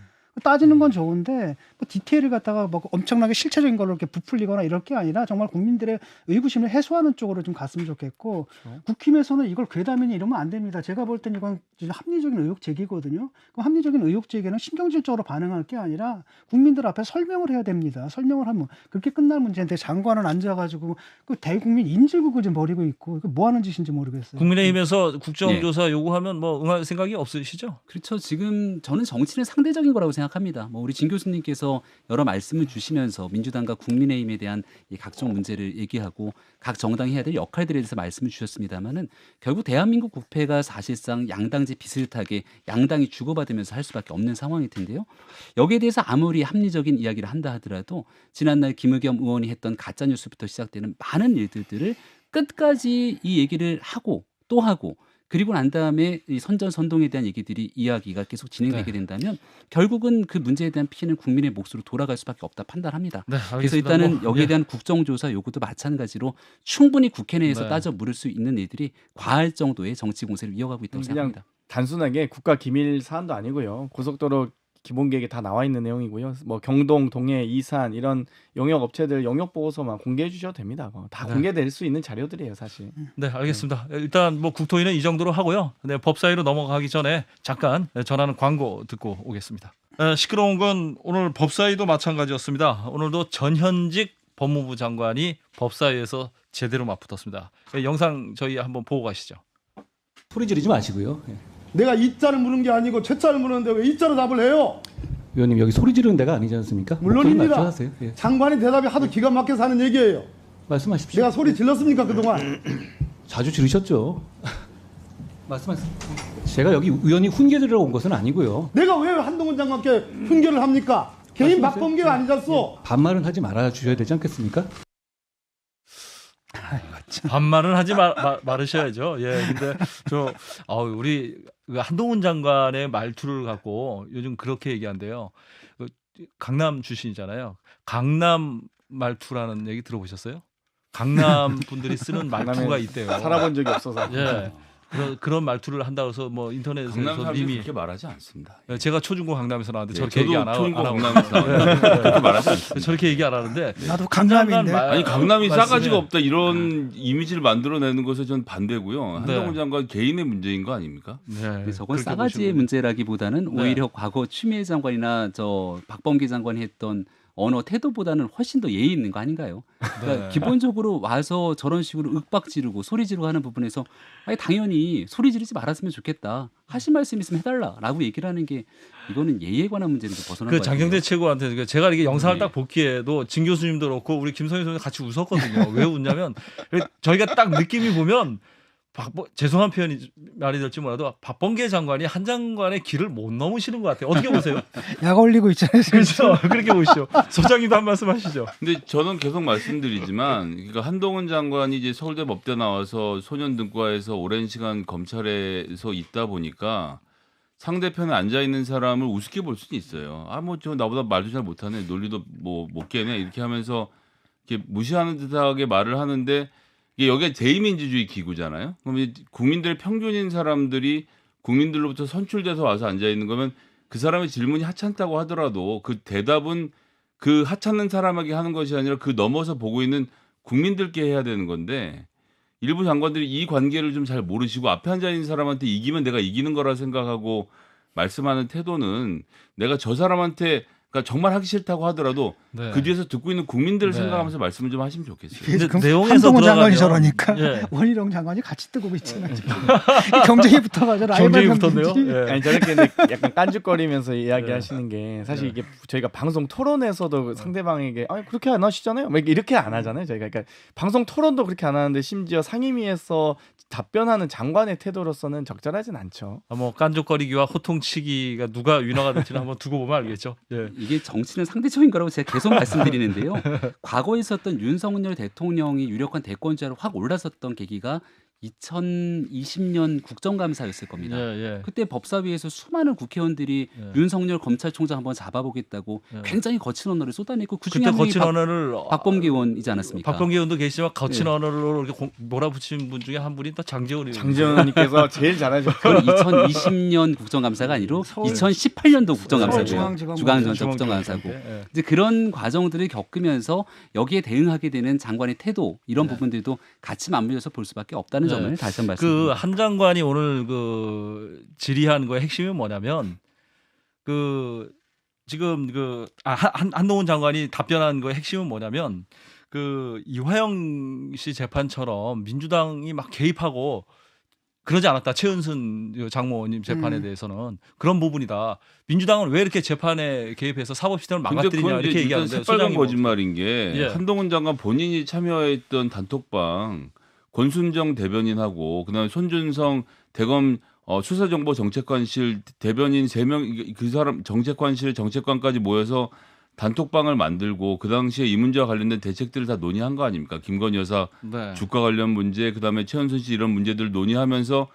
따지는 건 좋은데 뭐 디테일을 갖다가 뭐 엄청나게 실체적인 걸로 이렇게 부풀리거나 이럴 게 아니라 정말 국민들의 의구심을 해소하는 쪽으로 좀 갔으면 좋겠고 국힘에서는 이걸 괴담이니 이러면 안 됩니다. 제가 볼 땐 이건 합리적인 의혹 제기거든요. 그럼 합리적인 의혹 제기는 신경질적으로 반응할 게 아니라 국민들 앞에 설명을 해야 됩니다. 설명을 하면 그렇게 끝날 문제인데 장관은 앉아가지고 그 대국민 인질극을 좀 벌이고 있고 이거 뭐 하는 짓인지 모르겠어요. 국민의힘에서 국정조사 요구하면 뭐 응할 생각이 없으시죠? 그렇죠. 지금 저는 정치는 상대적인 거라고 생각합니다. 뭐 우리 진 교수님께서 여러 말씀을 주시면서 민주당과 국민의힘에 대한 이 각종 문제를 얘기하고 각 정당이 해야 될 역할들에 대해서 말씀을 주셨습니다만은 결국 대한민국 국회가 사실상 양당제 비슷하게 양당이 주고받으면서 할 수밖에 없는 상황일 텐데요. 여기에 대해서 아무리 합리적인 이야기를 한다 하더라도 지난날 김의겸 의원이 했던 가짜 뉴스부터 시작되는 많은 일들을 끝까지 이 얘기를 하고 또 하고 그리고 난 다음에 이 선전선동에 대한 얘기들이 이야기가 계속 진행되게 된다면 결국은 그 문제에 대한 피해는 국민의 몫으로 돌아갈 수밖에 없다 판단합니다. 네, 알겠습니다. 그래서 일단은 뭐, 여기에 예. 대한 국정조사 요구도 마찬가지로 충분히 국회 내에서 네. 따져 물을 수 있는 일들이 과할 정도의 정치 공세를 이어가고 있다고 그냥 생각합니다. 단순하게 국가 기밀 사안도 아니고요. 고속도로 기본계획에 다 나와 있는 내용이고요. 뭐 경동, 동해, 이산 이런 용역 업체들 용역 보고서만 공개해 주셔도 됩니다. 다 네. 공개될 수 있는 자료들이에요, 사실. 네, 알겠습니다. 일단 뭐 국토위는 이 정도로 하고요. 네, 법사위로 넘어가기 전에 잠깐 전하는 광고 듣고 오겠습니다. 시끄러운 건 오늘 법사위도 마찬가지였습니다. 오늘도 전현직 법무부 장관이 법사위에서 제대로 맞붙었습니다. 영상 저희 한번 보고 가시죠. 소리 지르지 마시고요. 예. 내가 이자를 물은 게 아니고 제자를 물었는데 왜 이자로 답을 해요? 의원님 여기 소리 지르는 데가 아니지 않습니까? 물론입니다. 목소리 낮춰하세요. 예. 장관의 대답이 하도 기가 막혀서 하는 얘기예요. 말씀하십시오. 내가 소리 질렀습니까 그동안? 자주 지르셨죠. 말씀하세요. 제가 여기 의원이 훈계 들으러 온 것은 아니고요. 내가 왜 한동훈 장관께 훈계를 합니까? 개인 말씀하세요. 박범계가 아니잖소. 반말은 하지 말아 주셔야 되지 않겠습니까? 반말은 하지 말으셔야죠. 예, 근데 우리 한동훈 장관의 말투를 갖고 요즘 그렇게 얘기한대요. 강남 출신이잖아요. 강남 말투라는 얘기 들어보셨어요? 강남 분들이 쓰는 말투가 있대요. 살아본 적이 없어서. 예. 그런 말투를 한다고 해서 뭐 강남 인터넷에서 사람들이 이미 그렇게 말하지 않습니다. 제가 초중고 강남에서 나왔는데 예, 저렇게 얘기 안 하고 초중고 강남에서 나왔는데 그렇게 말하지 않습니다. 저렇게 얘기 안 하는데 나도 강남인데. 아니 강남이 싸가지가 말씀에- 없다 이런 이미지를 만들어내는 것에 전 반대고요. 네. 한동훈 장관 개인의 문제인 거 아닙니까? 네, 근데 저건 그렇게 싸가지의 보시면- 문제라기보다는 네. 오히려 과거 추미애 장관이나 저 박범계 장관이 했던 언어 태도보다는 훨씬 더 예의 있는 거 아닌가요? 그러니까 네. 기본적으로 와서 저런 식으로 윽박 지르고 소리 지르고 하는 부분에서 아니 당연히 소리 지르지 말았으면 좋겠다. 하신 말씀 있으면 해달라라고 얘기를 하는 게 이거는 예의에 관한 문제는 좀 벗어난 그 거 같아요. 장경태 최고한테 제가 이게 영상을 네. 딱 보기에도 진 교수님도 그렇고 우리 김성희 선생님 같이 웃었거든요. 왜 웃냐면 저희가 딱 느낌이 보면 죄송한 표현이 말이 될지 몰라도 박범계 장관이 한 장관의 길을 못 넘으시는 것 같아요. 어떻게 보세요? 약 올리고 있잖아요. 그렇죠. 그렇게 보시죠. 소장님도 한 말씀 하시죠. 근데 저는 계속 말씀드리지만 그러니까 한동훈 장관이 이제 서울대 법대 나와서 소년등과에서 오랜 시간 검찰에서 있다 보니까 상대편에 앉아 있는 사람을 우습게 볼 수는 있어요. 아 뭐 저 나보다 말도 잘 못하네, 논리도 뭐 못 깨네 이렇게 하면서 이렇게 무시하는 듯하게 말을 하는데 이게 여기가 제2민주주의 기구잖아요. 그럼 이제 국민들 평균인 사람들이 국민들로부터 선출돼서 와서 앉아 있는 거면 그 사람의 질문이 하찮다고 하더라도 그 대답은 그 하찮는 사람에게 하는 것이 아니라 그 넘어서 보고 있는 국민들께 해야 되는 건데 일부 장관들이 이 관계를 좀 잘 모르시고 앞에 앉아 있는 사람한테 이기면 내가 이기는 거라 생각하고 말씀하는 태도는 내가 저 사람한테 그러니까 정말 하기 싫다고 하더라도 네. 그 뒤에서 듣고 있는 국민들을 네. 생각하면서 말씀을 좀 하시면 좋겠어요. 근데 그럼 내용에서 한동훈 장관이 들어가면- 저러니까 예. 원희룡 장관이 같이 뜨고 있잖아요. 지금. 이 경쟁이 붙어가지고 경쟁이 라이벌 붙었네요. 경쟁이. 예. 아니 저렇게 근데 약간 깐죽거리면서 이야기하시는 게 사실 이게 저희가 방송 토론에서도 상대방에게 아 그렇게 안 하시잖아요. 뭐 이렇게 안 하잖아요. 저희가 그러니까 방송 토론도 그렇게 안 하는데 심지어 상임위에서 답변하는 장관의 태도로서는 적절하진 않죠. 뭐 깐족거리기와 호통치기가 누가 위너가 될지는 한번 두고 보면 알겠죠. 예. 이게 정치는 상대적인 거라고 제가 계속 말씀드리는데요. 과거에 있었던 윤석열 대통령이 유력한 대권자로 확 올라섰던 계기가 2020년 국정감사였을 겁니다. 예. 그때 법사위에서 수많은 국회의원들이 예. 윤석열 검찰총장 한번 잡아보겠다고 예. 굉장히 거친 언어를 쏟아냈고 그중에 그때 한 명이 거친 언어를 박범계 의원이지 않았습니까? 박범계 의원도 계시지만 거친 예. 언어로 이렇게 몰아붙인 분 중에 한 분이 또 장재원 의원. 장재원님께서 제일 잘하셨고 그건 2020년 국정감사가 아니로 서울- 2018년도 국정감사고요. 서울중앙지검 중앙지검 국정감사고. 예. 이제 그런 과정들을 겪으면서 여기에 대응하게 되는 장관의 태도 이런 네. 부분들도 같이 맞물려서 볼 수밖에 없다는 네. 점을 다시 한번 그 말씀드립니다. 한 장관이 오늘 그 질의한 거의 핵심이 뭐냐면 그 지금 한동훈 장관이 답변한 거의 핵심은 뭐냐면 그 이화영 씨 재판처럼 민주당이 막 개입하고 그러지 않았다. 최은순 장모님 재판에 대해서는 그런 부분이다. 민주당은 왜 이렇게 재판에 개입해서 사법 시스템을 근데 망가뜨리냐 그건 이렇게 이제 얘기하는데 새빨간 소장님 거짓말인 게 예. 한동훈 장관 본인이 참여했던 단톡방 권순정 대변인하고 그다음에 손준성 대검 수사정보정책관실 대변인 3명 그 사람 정책관실 정책관까지 모여서 단톡방을 만들고 그 당시에 이 문제와 관련된 대책들을 다 논의한 거 아닙니까? 김건희 여사 네. 주가 관련 문제 그다음에 최은순 씨 이런 문제들을 논의하면서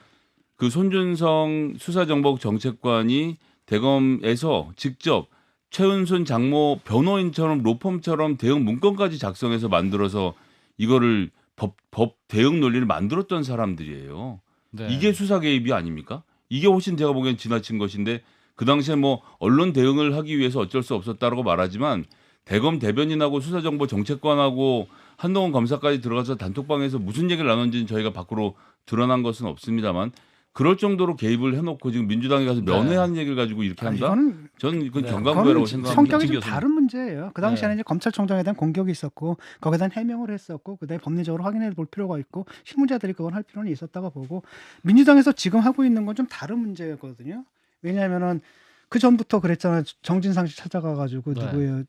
그 손준성 수사정보정책관이 대검에서 직접 최은순 장모 변호인처럼 로펌처럼 대응 문건까지 작성해서 만들어서 이거를 법 대응 논리를 만들었던 사람들이에요. 네. 이게 수사 개입이 아닙니까? 이게 훨씬 제가 보기엔 지나친 것인데 그 당시에 뭐 언론 대응을 하기 위해서 어쩔 수 없었다라고 말하지만 대검 대변인하고 수사정보 정책관하고 한동훈 검사까지 들어가서 단톡방에서 무슨 얘기를 나눴는지는 저희가 밖으로 드러난 것은 없습니다만 그럴 정도로 개입을 해놓고 지금 민주당에 가서 면회한 얘기를 가지고 이렇게 한다? 이거는 저는 이건 네. 경강부회라고 그거는 생각합니다. 성격이 좀 교수님. 다른 문제예요. 그 당시에는 네. 이제 검찰총장에 대한 공격이 있었고 거기에 대한 해명을 했었고 그다음에 법리적으로 확인해 볼 필요가 있고 실무자들이 그건 할 필요는 있었다고 보고 민주당에서 지금 하고 있는 건 좀 다른 문제거든요. 왜냐하면은 그 전부터 그랬잖아요. 정진상 씨 찾아가가지고 네. 누구예요?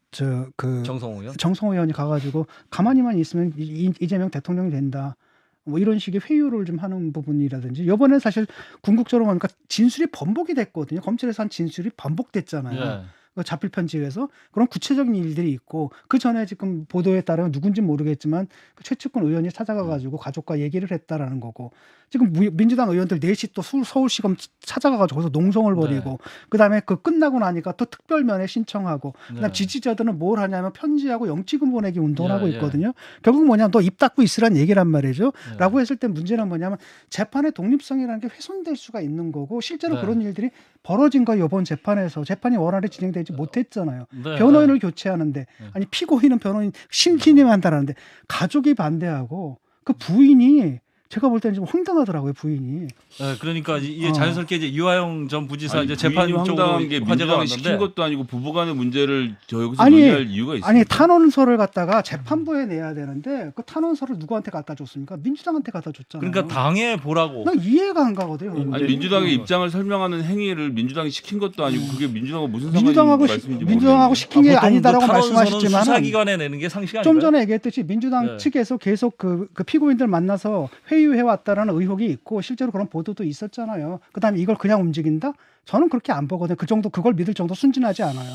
정성호 의원. 정성호 의원이 가가지고 가만히만 있으면 이재명 대통령이 된다. 뭐 이런 식의 회유를 좀 하는 부분이라든지 이번에 사실 궁극적으로 보니까 진술이 번복이 됐거든요. 검찰에서 한 진술이 번복됐잖아요. 예. 그 자필 편집에서 그런 구체적인 일들이 있고 그 전에 지금 보도에 따르면 누군지 모르겠지만 그 최측근 의원이 찾아가가지고 가족과 얘기를 했다라는 거고 지금 민주당 의원들 넷이 또 서울시검 찾아가가지고 거기서 농성을 벌이고 그다음에 그 끝나고 나니까 또 특별면회 신청하고 그다음 지지자들은 뭘 하냐면 편지하고 영치금 보내기 운동을 하고 있거든요. 결국 뭐냐면 너 입 닫고 있으란 얘기란 말이죠. 라고 했을 때 문제는 뭐냐면 재판의 독립성이라는 게 훼손될 수가 있는 거고 실제로 그런 일들이 벌어진 거예요. 이번 재판에서 재판이 원활히 진행되지 못했잖아요. 변호인을 교체하는데 아니 피고인은 변호인 신기님 한다라는데 가족이 반대하고 그 부인이 제가 볼 때는 좀 황당하더라고요. 부인이. 네, 그러니까 이게 자연스럽게 이제 이화영 전 부지사 아니, 이제 재판 부인이 쪽으로 황당한 게 화제가 민주당이 시킨 왔는데 것도 아니고 부부간의 문제를 저 여기서 아니, 논의할 이유가 있습니까? 아니 탄원서를 갖다가 재판부에 내야 되는데 그 탄원서를 누구한테 갖다 줬습니까? 민주당한테 갖다 줬잖아요. 그러니까 당해 보라고. 난 이해가 안 가거든요. 아니 민주당의 입장을 설명하는 행위를 민주당이 시킨 것도 아니고 그게 민주당과 무슨 상관이 민주당하고 말씀인지 민주당하고 시킨 게 보통 아니다라고 탄원서는 말씀하셨지만 수사기관에 내는 게 상식 아닌가요? 좀 전에 얘기했듯이 민주당 네. 측에서 계속 그 피고인들 만나서 회의 소유해 왔다라는 의혹이 있고 실제로 그런 보도도 있었잖아요. 그다음에 이걸 그냥 움직인다? 저는 그렇게 안 보거든요. 그 정도 그걸 믿을 정도 순진하지 않아요.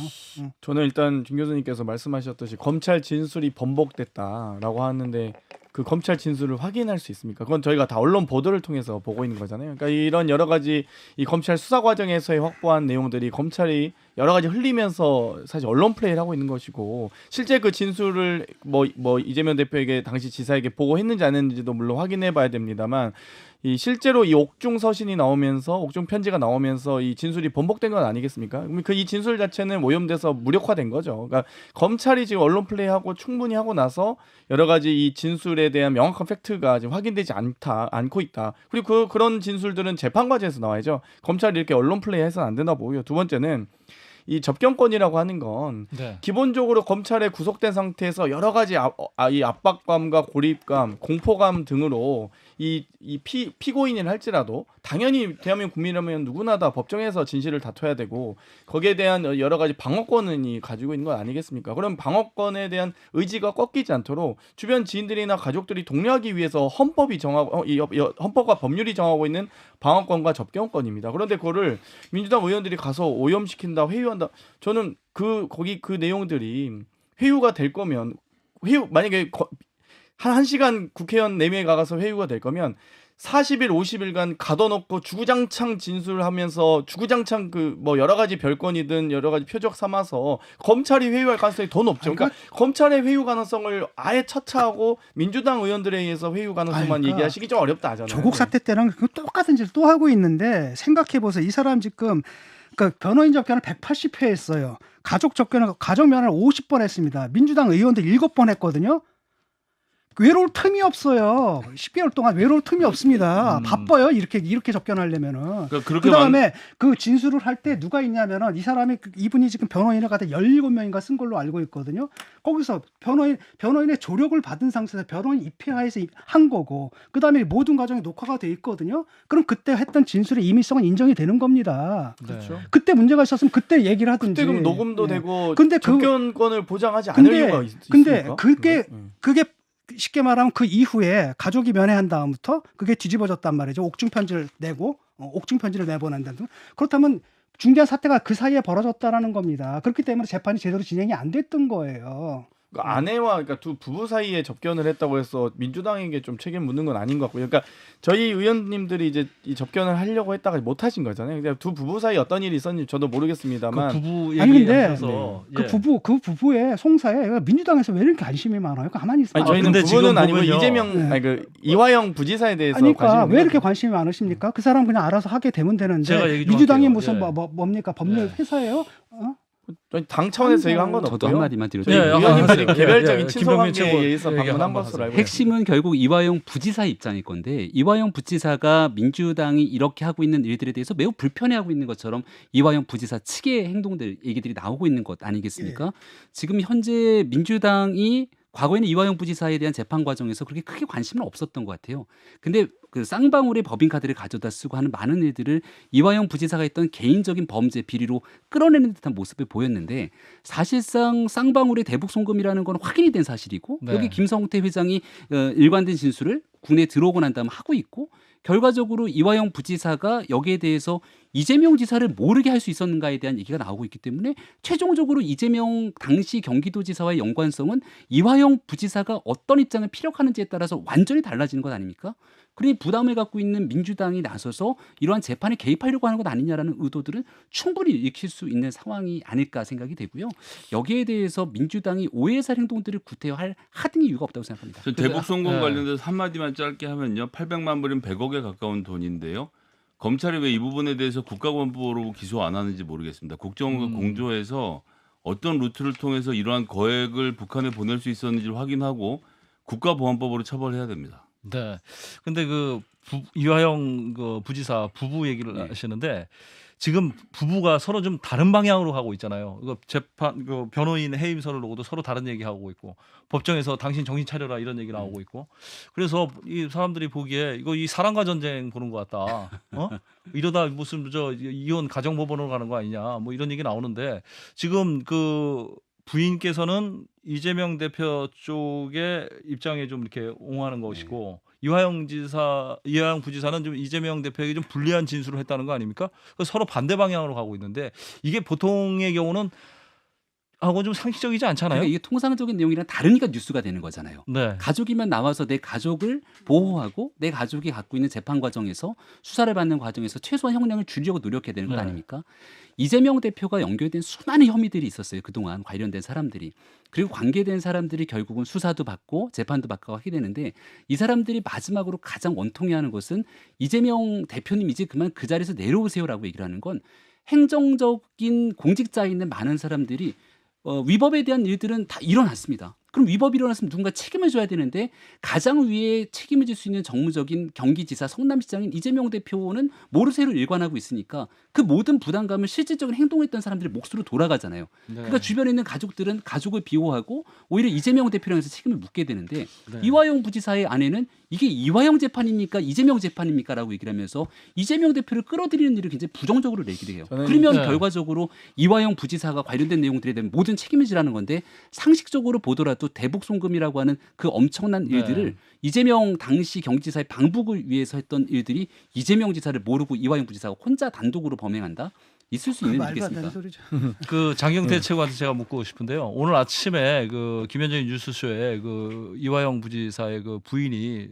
저는 일단 김 교수님께서 말씀하셨듯이 검찰 진술이 번복됐다라고 하는데 그 검찰 진술을 확인할 수 있습니까? 그건 저희가 다 언론 보도를 통해서 보고 있는 거잖아요. 그러니까 이런 여러 가지 이 검찰 수사 과정에서의 확보한 내용들이 검찰이 여러 가지 흘리면서 사실 언론 플레이를 하고 있는 것이고 실제 그 진술을 뭐 이재명 대표에게 당시 지사에게 보고했는지 안 했는지도 물론 확인해 봐야 됩니다만 이 실제로 이 옥중 서신이 나오면서 옥중 편지가 나오면서 이 진술이 번복된 건 아니겠습니까? 그럼 그 이 진술 자체는 오염돼서 무력화된 거죠. 그러니까 검찰이 지금 언론 플레이하고 충분히 하고 나서 여러 가지 이 진술에 대한 명확한 팩트가 지금 확인되지 않고 있다. 그리고 그런 진술들은 재판 과정에서 나와야죠. 검찰이 이렇게 언론 플레이해서는 안 된다 보고요. 두 번째는 이 접견권이라고 하는 건 네. 기본적으로 검찰에 구속된 상태에서 여러 가지 이 압박감과 고립감, 공포감 등으로 이 피고인을 할지라도 당연히 대한민국 국민이라면 누구나 다 법정에서 진실을 다퉈야 되고 거기에 대한 여러 가지 방어권을 가지고 있는 건 아니겠습니까? 그럼 방어권에 대한 의지가 꺾이지 않도록 주변 지인들이나 가족들이 독려하기 위해서 헌법이 정하고 헌법과 법률이 정하고 있는 방어권과 접견권입니다. 그런데 그거를 민주당 의원들이 가서 오염시킨다, 회유한다. 저는 그 내용들이 회유가 될 거면 만약에 한 시간 국회의원 4명이 가서 회유가 될 거면 40일, 50일간 가둬놓고 주구장창 진술하면서 주구장창 여러 가지 별건이든 여러 가지 표적 삼아서 검찰이 회유할 가능성이 더 높죠. 그러니까 검찰의 회유 가능성을 아예 차치하고 민주당 의원들에 의해서 회유 가능성만 그러니까 얘기하시기 좀 어렵다 하잖아요. 조국 사태 때랑 똑같은 짓을 또 하고 있는데 생각해 보세요. 이 사람 지금 변호인 접견을 180회 했어요. 가족 면허를 50번 했습니다. 민주당 의원들 7번 했거든요. 외로울 틈이 없어요. 10개월 동안 외로울 틈이 없습니다. 바빠요. 이렇게 접견하려면은. 그다음에 그 진술을 할 때 누가 있냐면은 이분이 지금 변호인을 갖다 17명인가 쓴 걸로 알고 있거든요. 거기서 변호인의 조력을 받은 상태에서 변호인 입회하에서 한 거고 그다음에 모든 과정이 녹화가 돼 있거든요. 그럼 그때 했던 진술의 임의성은 인정이 되는 겁니다. 그렇죠. 그때 문제가 있었으면 그때 얘기를 하든지. 그때 그럼 녹음도 되고 근데 접견권을 보장하지 않을 이유가 있습니까? 근데 그게 쉽게 말하면 그 이후에 가족이 면회한 다음부터 그게 뒤집어졌단 말이죠. 옥중 편지를 내보낸다든. 그렇다면 중대한 사태가 그 사이에 벌어졌다라는 겁니다. 그렇기 때문에 재판이 제대로 진행이 안 됐던 거예요. 아내와 두 부부 사이에 접견을 했다고 해서 민주당에게 좀 책임 묻는 건 아닌 것 같고요. 그러니까 저희 의원님들이 이제 이 접견을 하려고 했다가 못 하신 거잖아요. 그냥 두 부부 사이 어떤 일이 있었는지 저도 모르겠습니다만. 그 부부 아니 근데 얘기하셔서 그 부부의 송사에 민주당에서 왜 이렇게 관심이 많아요? 가만히 있어요. 저희는 근데 부부는 지금 아니고 보면요. 이재명 이화영 부지사에 대해서 그러니까 관심이 왜 이렇게 관심이 많으십니까? 그 사람 그냥 알아서 하게 되면 제가 되는데 얘기 좀 민주당이 할게요. 무슨 예. 뭡니까 법률 예. 회사예요? 당 차원에서 저희가 한 건 저도 없고요. 한마디만 드려도 저희 예, 의원님들이 하세요. 개별적인 예, 친소관계에 김병민 최고 의해서 얘기 방문한 한번 것으로 알고 있습니다. 핵심은 결국 이화영 부지사 입장일 건데 이화영 부지사가 민주당이 이렇게 하고 있는 일들에 대해서 매우 불편해하고 있는 것처럼 이화영 부지사 측의 행동들 얘기들이 나오고 있는 것 아니겠습니까? 지금 현재 민주당이 과거에는 이화영 부지사에 대한 재판 과정에서 그렇게 크게 관심은 없었던 것 같아요. 근데 그 쌍방울의 법인카드를 가져다 쓰고 하는 많은 일들을 이화영 부지사가 했던 개인적인 범죄 비리로 끌어내는 듯한 모습을 보였는데 사실상 쌍방울의 대북 송금이라는 건 확인이 된 사실이고 네. 여기 김성태 회장이 일관된 진술을 국내에 들어오고 난 다음 하고 있고 결과적으로 이화영 부지사가 여기에 대해서 이재명 지사를 모르게 할 수 있었는가에 대한 얘기가 나오고 있기 때문에 최종적으로 이재명 당시 경기도지사와의 연관성은 이화영 부지사가 어떤 입장을 피력하는지에 따라서 완전히 달라지는 것 아닙니까? 그러니 부담을 갖고 있는 민주당이 나서서 이러한 재판에 개입하려고 하는 것 아니냐라는 의도들은 충분히 읽힐 수 있는 상황이 아닐까 생각이 되고요. 여기에 대해서 민주당이 오해살 행동들을 구태할 하등 이유가 없다고 생각합니다. 전 대북 송금 네. 관련돼서 한마디만 짧게 하면요. 800만 불이면 100억에 가까운 돈인데요. 검찰이 왜 이 부분에 대해서 국가보안법으로 기소 안 하는지 모르겠습니다. 국정원과 공조해서 어떤 루트를 통해서 이러한 거액을 북한에 보낼 수 있었는지를 확인하고 국가보안법으로 처벌해야 됩니다. 네. 근데 이화영 부지사 부부 얘기를 네. 하시는데 지금 부부가 서로 좀 다른 방향으로 가고 있잖아요. 변호인 해임서를 놓고도 서로 다른 얘기하고 있고 법정에서 당신 정신 차려라 이런 얘기 나오고 있고 그래서 이 사람들이 보기에 이 사랑과 전쟁 보는 것 같다. 이러다 무슨 이혼 가정법원으로 가는 거 아니냐 뭐 이런 얘기 나오는데 지금 부인께서는 이재명 대표 쪽의 입장에 좀 이렇게 옹호하는 것이고 이화영 부지사는 좀 이재명 대표에게 좀 불리한 진술을 했다는 거 아닙니까? 서로 반대 방향으로 가고 있는데 이게 보통의 경우는 하고 좀 상식적이지 않잖아요. 그러니까 이게 통상적인 내용이랑 다르니까 뉴스가 되는 거잖아요. 네. 가족이면 나와서 내 가족을 보호하고 내 가족이 갖고 있는 재판 과정에서 수사를 받는 과정에서 최소한 형량을 줄이려고 노력해야 되는 것 네. 아닙니까? 이재명 대표가 연결된 수많은 혐의들이 있었어요. 그동안 관련된 사람들이. 그리고 관계된 사람들이 결국은 수사도 받고 재판도 받고 하게 되는데 이 사람들이 마지막으로 가장 원통해하는 것은 이재명 대표님 이제 그만 그 자리에서 내려오세요라고 얘기를 하는 건 행정적인 공직자에 있는 많은 사람들이 위법에 대한 일들은 다 일어났습니다. 그럼 위법이 일어났으면 누군가 책임을 져야 되는데 가장 위에 책임을 질 수 있는 정무적인 경기지사 성남시장인 이재명 대표는 모르쇠로 일관하고 있으니까 그 모든 부담감을 실질적인 행동했던 사람들의 몫으로 돌아가잖아요. 네. 그러니까 주변에 있는 가족들은 가족을 비호하고 오히려 이재명 대표랑 해서 책임을 묻게 되는데 네. 이화영 부지사의 아내는 이게 이화영 재판입니까 이재명 재판입니까 라고 얘기를 하면서 이재명 대표를 끌어들이는 일을 굉장히 부정적으로 얘기를 해요. 저는 그러면 네. 결과적으로 이화영 부지사가 관련된 내용들에 대한 모든 책임을 지라는 건데 상식적으로 보더라도 대북 송금이라고 하는 그 엄청난 네. 일들을 이재명 당시 경기지사의 방북을 위해서 했던 일들이 이재명 지사를 모르고 이화영 부지사가 혼자 단독으로 범행한다? 있을 수 있는 말도 안 되는 일이겠습니까? 소리죠. 그 장경태 최고한테 제가 묻고 싶은데요. 오늘 아침에 그 김현정의 뉴스쇼에 그 이화영 부지사의 그 부인이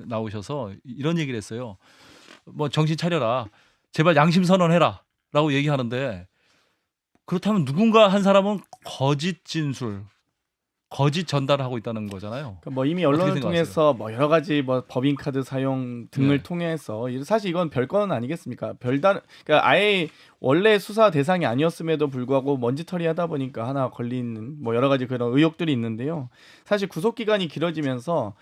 나오셔서 이런 얘기를 했어요. 뭐 정신 차려라. 제발 양심 선언해라라고 얘기하는데 그렇다면 누군가 한 사람은 거짓 진술, 거짓 전달을 하고 있다는 거잖아요. 그러니까 뭐 이미 어떻게 언론을 생각하세요? 통해서 뭐 여러 가지 뭐 법인카드 사용 등을 네. 통해서 사실 이건 별건 아니겠습니까? 별다른 그러니까 아예 원래 수사 대상이 아니었음에도 불구하고 먼지털이하다 보니까 하나 걸리는 뭐 여러 가지 그런 의혹들이 있는데요. 사실 구속 기간이 길어지면서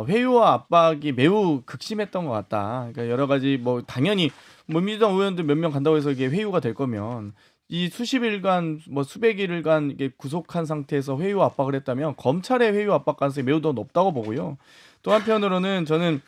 회유와 압박이 매우 극심했던 것 같다. 그러니까 여러 가지 뭐 당연히 뭐 민주당 의원들 몇 명 간다고 해서 이게 회유가 될 거면 이 수십 일간 뭐 수백 일간 이게 구속한 상태에서 회유 압박을 했다면 검찰의 회유 압박 가능성이 매우 더 높다고 보고요. 또 한편으로는 저는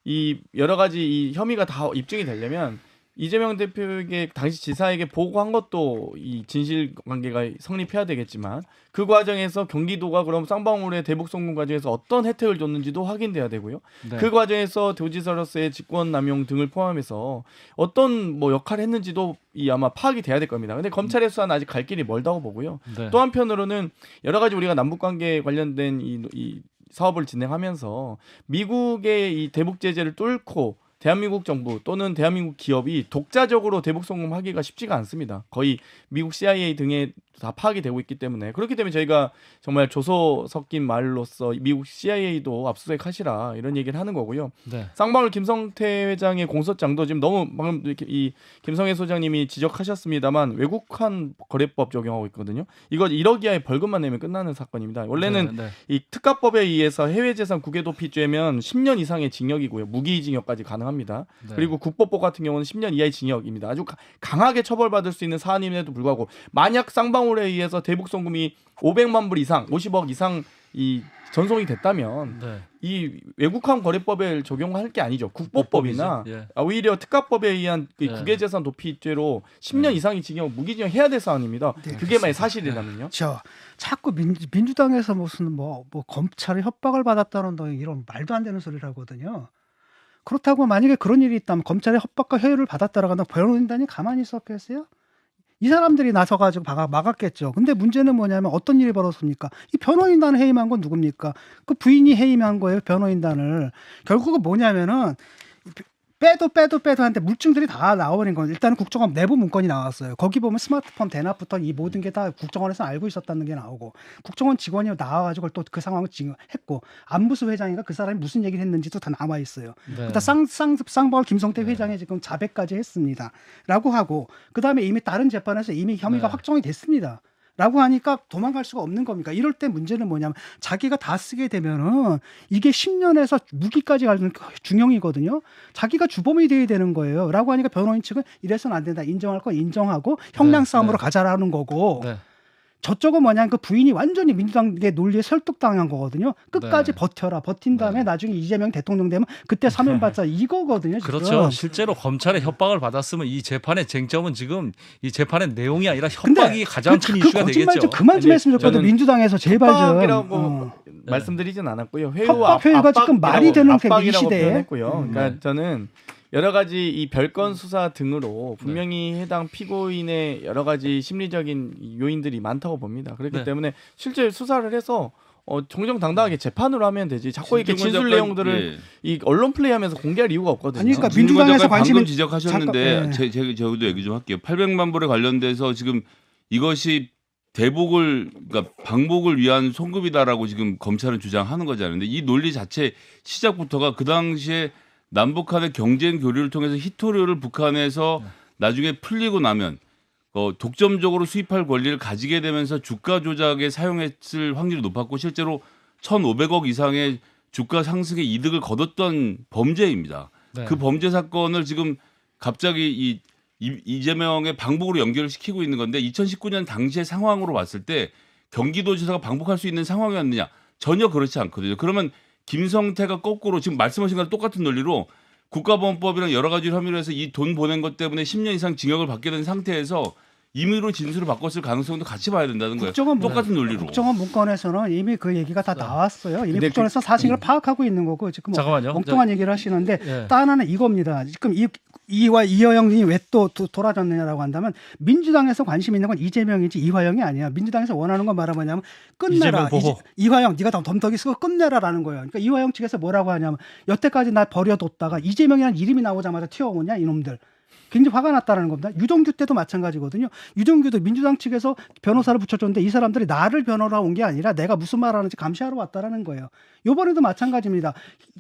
이 여러 가지 이 혐의가 다 입증이 되려면 이재명 대표에게 당시 지사에게 보고한 것도 이 진실 관계가 성립해야 되겠지만 그 과정에서 경기도가 그럼 쌍방울의 대북 송금 과정에서 어떤 혜택을 줬는지도 확인돼야 되고요. 네. 그 과정에서 도지사로서의 직권 남용 등을 포함해서 어떤 뭐 역할을 했는지도 이 아마 파악이 돼야 될 겁니다. 근데 검찰의 수사는 아직 갈 길이 멀다고 보고요. 네. 또 한편으로는 여러 가지 우리가 남북 관계에 관련된 이 사업을 진행하면서 미국의 이 대북 제재를 뚫고 대한민국 정부 또는 대한민국 기업이 독자적으로 대북 송금하기가 쉽지가 않습니다. 거의 미국 CIA 등에 다 파악이 되고 있기 때문에 그렇기 때문에 저희가 정말 조소 섞인 말로써 미국 CIA도 압수수색하시라 이런 얘기를 하는 거고요. 네. 쌍방울 김성태 회장의 공소장도 지금 너무 방금 이렇게 이 김성애 소장님이 지적하셨습니다만 외국환 거래법 적용하고 있거든요. 이거 1억 이하의 벌금만 내면 끝나는 사건입니다. 원래는 네, 네. 이 특가법에 의해서 해외재산 국외도피죄면 10년 이상의 징역이고요. 무기징역까지 가능합니다. 네. 그리고 국법법 같은 경우는 10년 이하의 징역입니다. 아주 강하게 처벌받을 수 있는 사안임에도 불구하고 만약 쌍방울에 의해서 대북 송금이 500만 불 이상, 50억 이상 이 전송이 됐다면 네. 이 외국환 거래법을 적용할 게 아니죠. 국보법이나 국보법이죠. 예. 오히려 특가법에 의한 그 네. 국외재산 도피죄로 10년 이상의 징역, 무기징역 해야 될 사안입니다. 네, 그게 만약 사실이라면요. 자꾸 민주당에서 무슨 뭐 검찰의 협박을 받았다는 등 이런 말도 안 되는 소리를 하거든요. 그렇다고 만약에 그런 일이 있다면 검찰의 협박과 회유를 받았다라고 하면 변호인단이 가만히 있었겠어요? 이 사람들이 나서가지고 막았겠죠. 근데 문제는 뭐냐면 어떤 일이 벌어졌습니까? 이 변호인단을 해임한 건 누굽니까? 그 부인이 해임한 거예요, 변호인단을. 결국은 뭐냐면은 빼도 하는데 물증들이 다 나와버린 건 일단은 국정원 내부 문건이 나왔어요. 거기 보면 스마트폰 대납부터 이 모든 게 다 국정원에서 알고 있었다는 게 나오고 국정원 직원이 나와가지고 또 그 상황을 했고 안부수 회장이가 그 사람이 무슨 얘기를 했는지도 다 나와 있어요. 네. 그다음 쌍방울 김성태 회장이 지금 자백까지 했습니다.라고 하고 그 다음에 이미 다른 재판에서 이미 혐의가 네. 확정이 됐습니다. 라고 하니까 도망갈 수가 없는 겁니까? 이럴 때 문제는 뭐냐면 자기가 다 쓰게 되면은 이게 10년에서 무기까지 가는 중형이거든요. 자기가 주범이 돼야 되는 거예요. 라고 하니까 변호인 측은 이래서는 안 된다. 인정할 거 인정하고 형량 싸움으로 네. 가자라는 거고 네. 저쪽은 뭐냐면 그 부인이 완전히 민주당의 논리에 설득당한 거거든요. 끝까지 네. 버텨라. 버틴 다음에 네. 나중에 이재명 대통령 되면 그때 사면 받자 이거거든요. 지금. 그렇죠. 실제로 검찰의 협박을 받았으면 이 재판의 쟁점은 지금 이 재판의 내용이 아니라 근데 협박이 가장 큰 이슈가 거짓말 되겠죠. 좀 그만 좀 아니, 했으면 좋겠다. 저는 민주당에서 제발 좀. 협박이라고 말씀드리진 않았고요. 협박 표현과 지금 말이 되는 이 압박이라고 시대에. 표현했고요. 그러니까 저는 여러 가지 이 별건 수사 등으로 분명히 해당 피고인의 여러 가지 심리적인 요인들이 많다고 봅니다. 그렇기 네. 때문에 실제 수사를 해서 정정당당하게 재판으로 하면 되지. 자꾸 이렇게 진중권 진술 작가, 내용들을 이 언론 플레이하면서 공개할 이유가 없거든요. 아니, 그러니까 진중권 민주당에서 작가 관심이 방금 지적하셨는데 잠깐, 저도 얘기 좀 할게요. 800만 불에 관련돼서 지금 이것이 그러니까 방복을 위한 송금이다라고 지금 검찰은 주장하는 거잖아요. 근데 이 논리 자체 시작부터가 그 당시에 남북 간의 경쟁 교류를 통해서 희토류를 북한에서 나중에 풀리고 나면 독점적으로 수입할 권리를 가지게 되면서 주가 조작에 사용했을 확률이 높았고 실제로 1,500억 이상의 주가 상승의 이득을 거뒀던 범죄입니다. 네. 그 범죄 사건을 지금 갑자기 이재명의 방북으로 연결을 시키고 있는 건데 2019년 당시의 상황으로 봤을 때 경기도지사가 방북할 수 있는 상황이었느냐? 전혀 그렇지 않거든요. 그러면 김성태가 거꾸로 지금 말씀하신 거랑 똑같은 논리로 국가보안법이랑 여러 가지 혐의로 해서 이 돈 보낸 것 때문에 10년 이상 징역을 받게 된 상태에서 임의로 진술을 바꿨을 가능성도 같이 봐야 된다는 거예요. 똑같은 논리로. 국정원 문건에서는 이미 그 얘기가 다 나왔어요. 이미 근데 국정원에서 사실을 파악하고 있는 거고 지금 뭐 잠깐만요. 엉뚱한 얘기를 하시는데 예. 딴 하나는 이겁니다. 지금 이화영이 왜 또 돌아졌느냐라고 한다면 민주당에서 관심 있는 건 이재명이지 이화영이 아니야. 민주당에서 원하는 건 말하면 끝내라. 이재명 보호. 이화영 네가 덤덕이 쓰고 끝내라라는 거예요. 그러니까 이화영 측에서 뭐라고 하냐면 여태까지 나 버려뒀다가 이재명이라는 이름이 나오자마자 튀어오냐 이놈들. 굉장히 화가 났다는 겁니다. 유정규 때도 마찬가지거든요. 유정규도 민주당 측에서 변호사를 붙여줬는데 이 사람들이 나를 변호하러 온 게 아니라 내가 무슨 말하는지 감시하러 왔다라는 거예요. 이번에도 마찬가지입니다.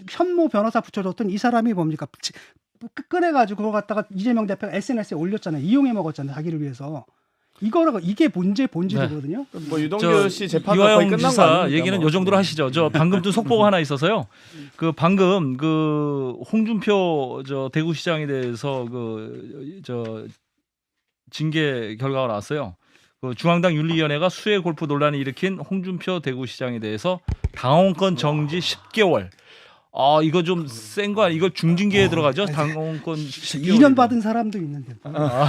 현모 변호사 붙여줬던 이 사람이 뭡니까? 꺼내가지고 그걸 갖다가 이재명 대표가 SNS에 올렸잖아요. 이용해 먹었잖아요. 자기를 위해서. 이게 본질이거든요. 뭐 유동규 씨 재판도 거의 이화영 끝난 거 지사 아닙니까? 얘기는 뭐. 요 정도로 하시죠. 저 방금 또 속보가 하나 있어서요. 그 방금 그 홍준표 대구시장에 대해서 징계 결과가 나왔어요. 그 중앙당 윤리위원회가 수해 골프 논란을 일으킨 홍준표 대구시장에 대해서 당원권 정지 10개월. 이거 좀 센 거 아니에요? 이거 중징계에 들어가죠? 당원권 2년 받은 사람도 있는데.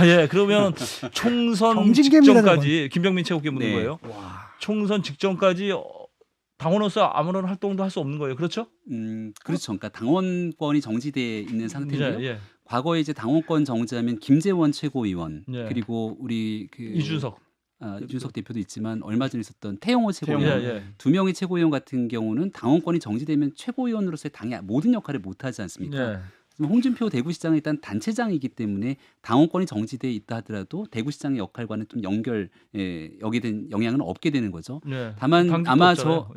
예. 그러면 총선 정징계입니다, 직전까지 김병민 최고께 묻는 네. 거예요. 총선 직전까지 당원으로서 아무런 활동도 할 수 없는 거예요. 그렇죠? 그렇죠. 그러니까 당원권이 정지돼 있는 상태고요. 예. 과거에 이제 당원권 정지하면 김재원 최고위원 예. 그리고 우리 이준석. 이준석 대표도 있지만 얼마 전에 있었던 태영호 최고위원 예. 두 명의 최고위원 같은 경우는 당원권이 정지되면 최고위원으로서의 당의 모든 역할을 못하지 않습니까? 예. 홍준표 대구시장은 일단 단체장이기 때문에 당원권이 정지돼 있다 하더라도 대구시장의 역할과는 좀 여기에 된 영향은 없게 되는 거죠. 예. 다만 당직도 아마 없잖아요.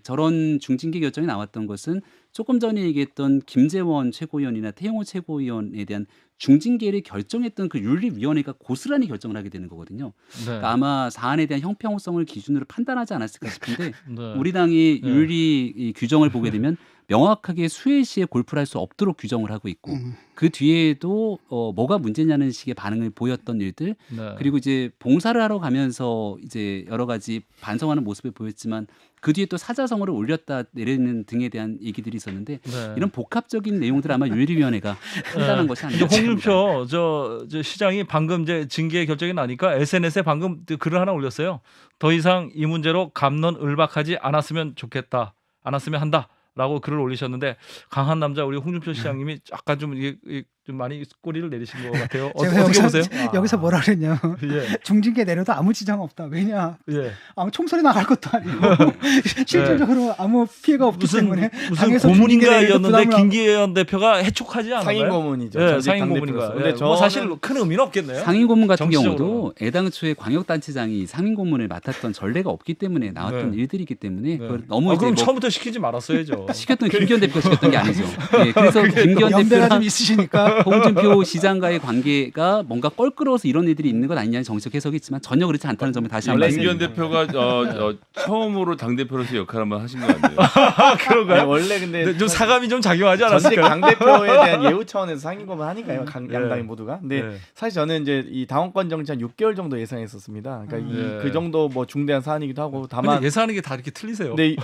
저런 중징계 결정이 나왔던 것은 조금 전에 얘기했던 김재원 최고위원이나 태영호 최고위원에 대한 중징계를 결정했던 그 윤리위원회가 고스란히 결정을 하게 되는 거거든요. 네. 그러니까 아마 사안에 대한 형평성을 기준으로 판단하지 않았을까 싶은데 네. 우리 당이 네. 윤리 이 규정을 보게 되면 명확하게 수해 시에 골프를 할 수 없도록 규정을 하고 있고 그 뒤에도 뭐가 문제냐는 식의 반응을 보였던 일들 네. 그리고 이제 봉사를 하러 가면서 이제 여러 가지 반성하는 모습을 보였지만 그 뒤에 또 사자성어를 올렸다 내리는 등에 대한 얘기들이 있었는데 네. 이런 복합적인 내용들 아마 윤리위원회가 판단한 것이 아니라 이제 홍준표 저 시장이 방금 이제 징계 결정이 나니까 SNS에 방금 글을 하나 올렸어요. 더 이상 이 문제로 갑론을박하지 않았으면 좋겠다. 않았으면 한다. 라고 글을 올리셨는데 강한 남자 우리 홍준표 시장님이 약간 좀 많이 꼬리를 내리신 것 같아요. 제가 어떻게 보세요? 여기서 뭐라 그랬냐면 예. 중징계 내려도 아무 지장 없다. 왜냐? 예. 아무 총소리 나갈 것도 아니고 실질적으로 아무 피해가 없기 때문에 무슨 당에서 중징계 내려도 고문인가였는데 부담을 김기현 대표가 해촉하지 않았나요? 상임 고문이죠. 예, 전직 상임 당대표로서. 고문인가. 근데 뭐 저는 사실 큰 의미는 없겠네요. 상임 고문 같은 정치적으로는. 경우도 애당초에 광역단체장이 상임 고문을 맡았던 전례가 없기 때문에 나왔던 네. 일들이기 때문에 네. 그걸 너무 이제 그럼 뭐 처음부터 시키지 말았어야죠. 시켰던 김기현 대표가 시켰던 게 아니죠. 네, 그래서 김기현 연배가 좀 대표랑 있으시니까 홍준표 시장과의 관계가 뭔가 껄끄러워서 이런 일들이 있는 건 아니냐는 정치적 해석이 있지만 전혀 그렇지 않다는 점을 다시 한번 김기현 말씀드립니다. 대표가 처음으로 당 대표로서 역할 한번 하신 거 같네요. 그런가요? 아니, 원래 근데 좀 사감이 좀 작용하지 전직 않았을까요? 당대표에 대한 예우 차원에서 상임 고문 하니까요. 양당이 네. 모두가. 근데 네. 사실 저는 이제 이 당원권 정지 한 6개월 정도 예상했었습니다. 그러니까 네. 그 정도 뭐 중대한 사안이기도 하고 다만 근데 예상하는 게 다 이렇게 틀리세요. 근데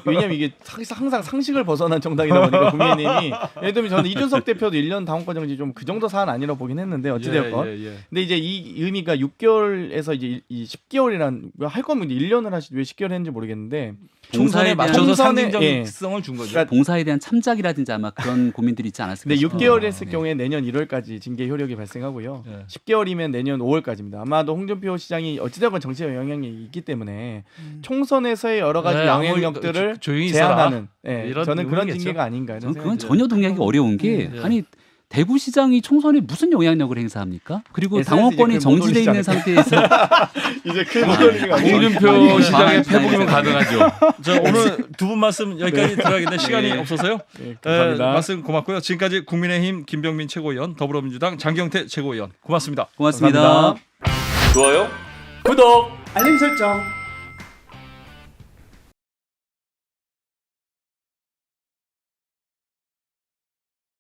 왜냐면 이게 항상 상식을 벗어난 정당이다 보니까 국민의힘이 예를 들면 저는 이준석 대표도 1년 당원권 선거 정지 좀 그 정도 사안 아니라 보긴 했는데 어찌되었건. 예. 근데 이제 이 의미가 6개월에서 이제 이 10개월이란 할 거면 1년을 하시지 왜 10개월 했는지 모르겠는데 봉사에 대한 맞춰서 총선에 상징성을 준 거죠. 그러니까 봉사에 대한 참작이라든지 아마 그런 고민들이 있지 않았을까 근데 싶어요. 6개월 했을 네. 경우에 내년 1월까지 징계 효력이 발생하고요. 네. 10개월이면 내년 5월까지입니다. 아마도 홍준표 시장이 어찌되건 정치적 영향이 있기 때문에 총선에서의 여러 가지 네, 영향력들을 조용히 있어라. 제한하는 이런 저는 그런 의미겠죠. 징계가 아닌가 이런 저는 그건 생각이 전혀 동의하기 어려운 게 네. 아니 대구시장이 총선에 무슨 영향력을 행사합니까? 그리고 SNS 당원권이 이제 그 정지돼 있는 모노리시잖아요. 상태에서 이제 큰 소리가 홍준표 시장의 과한 패복이면 가능하죠. 자, 오늘 두 분 말씀 여기까지 들어가겠는데 시간이 없어서요. 네, 감사합니다. 말씀 고맙고요. 지금까지 국민의힘 김병민 최고위원, 더불어민주당 장경태 최고위원 고맙습니다. 고맙습니다. 감사합니다. 좋아요. 구독 알림 설정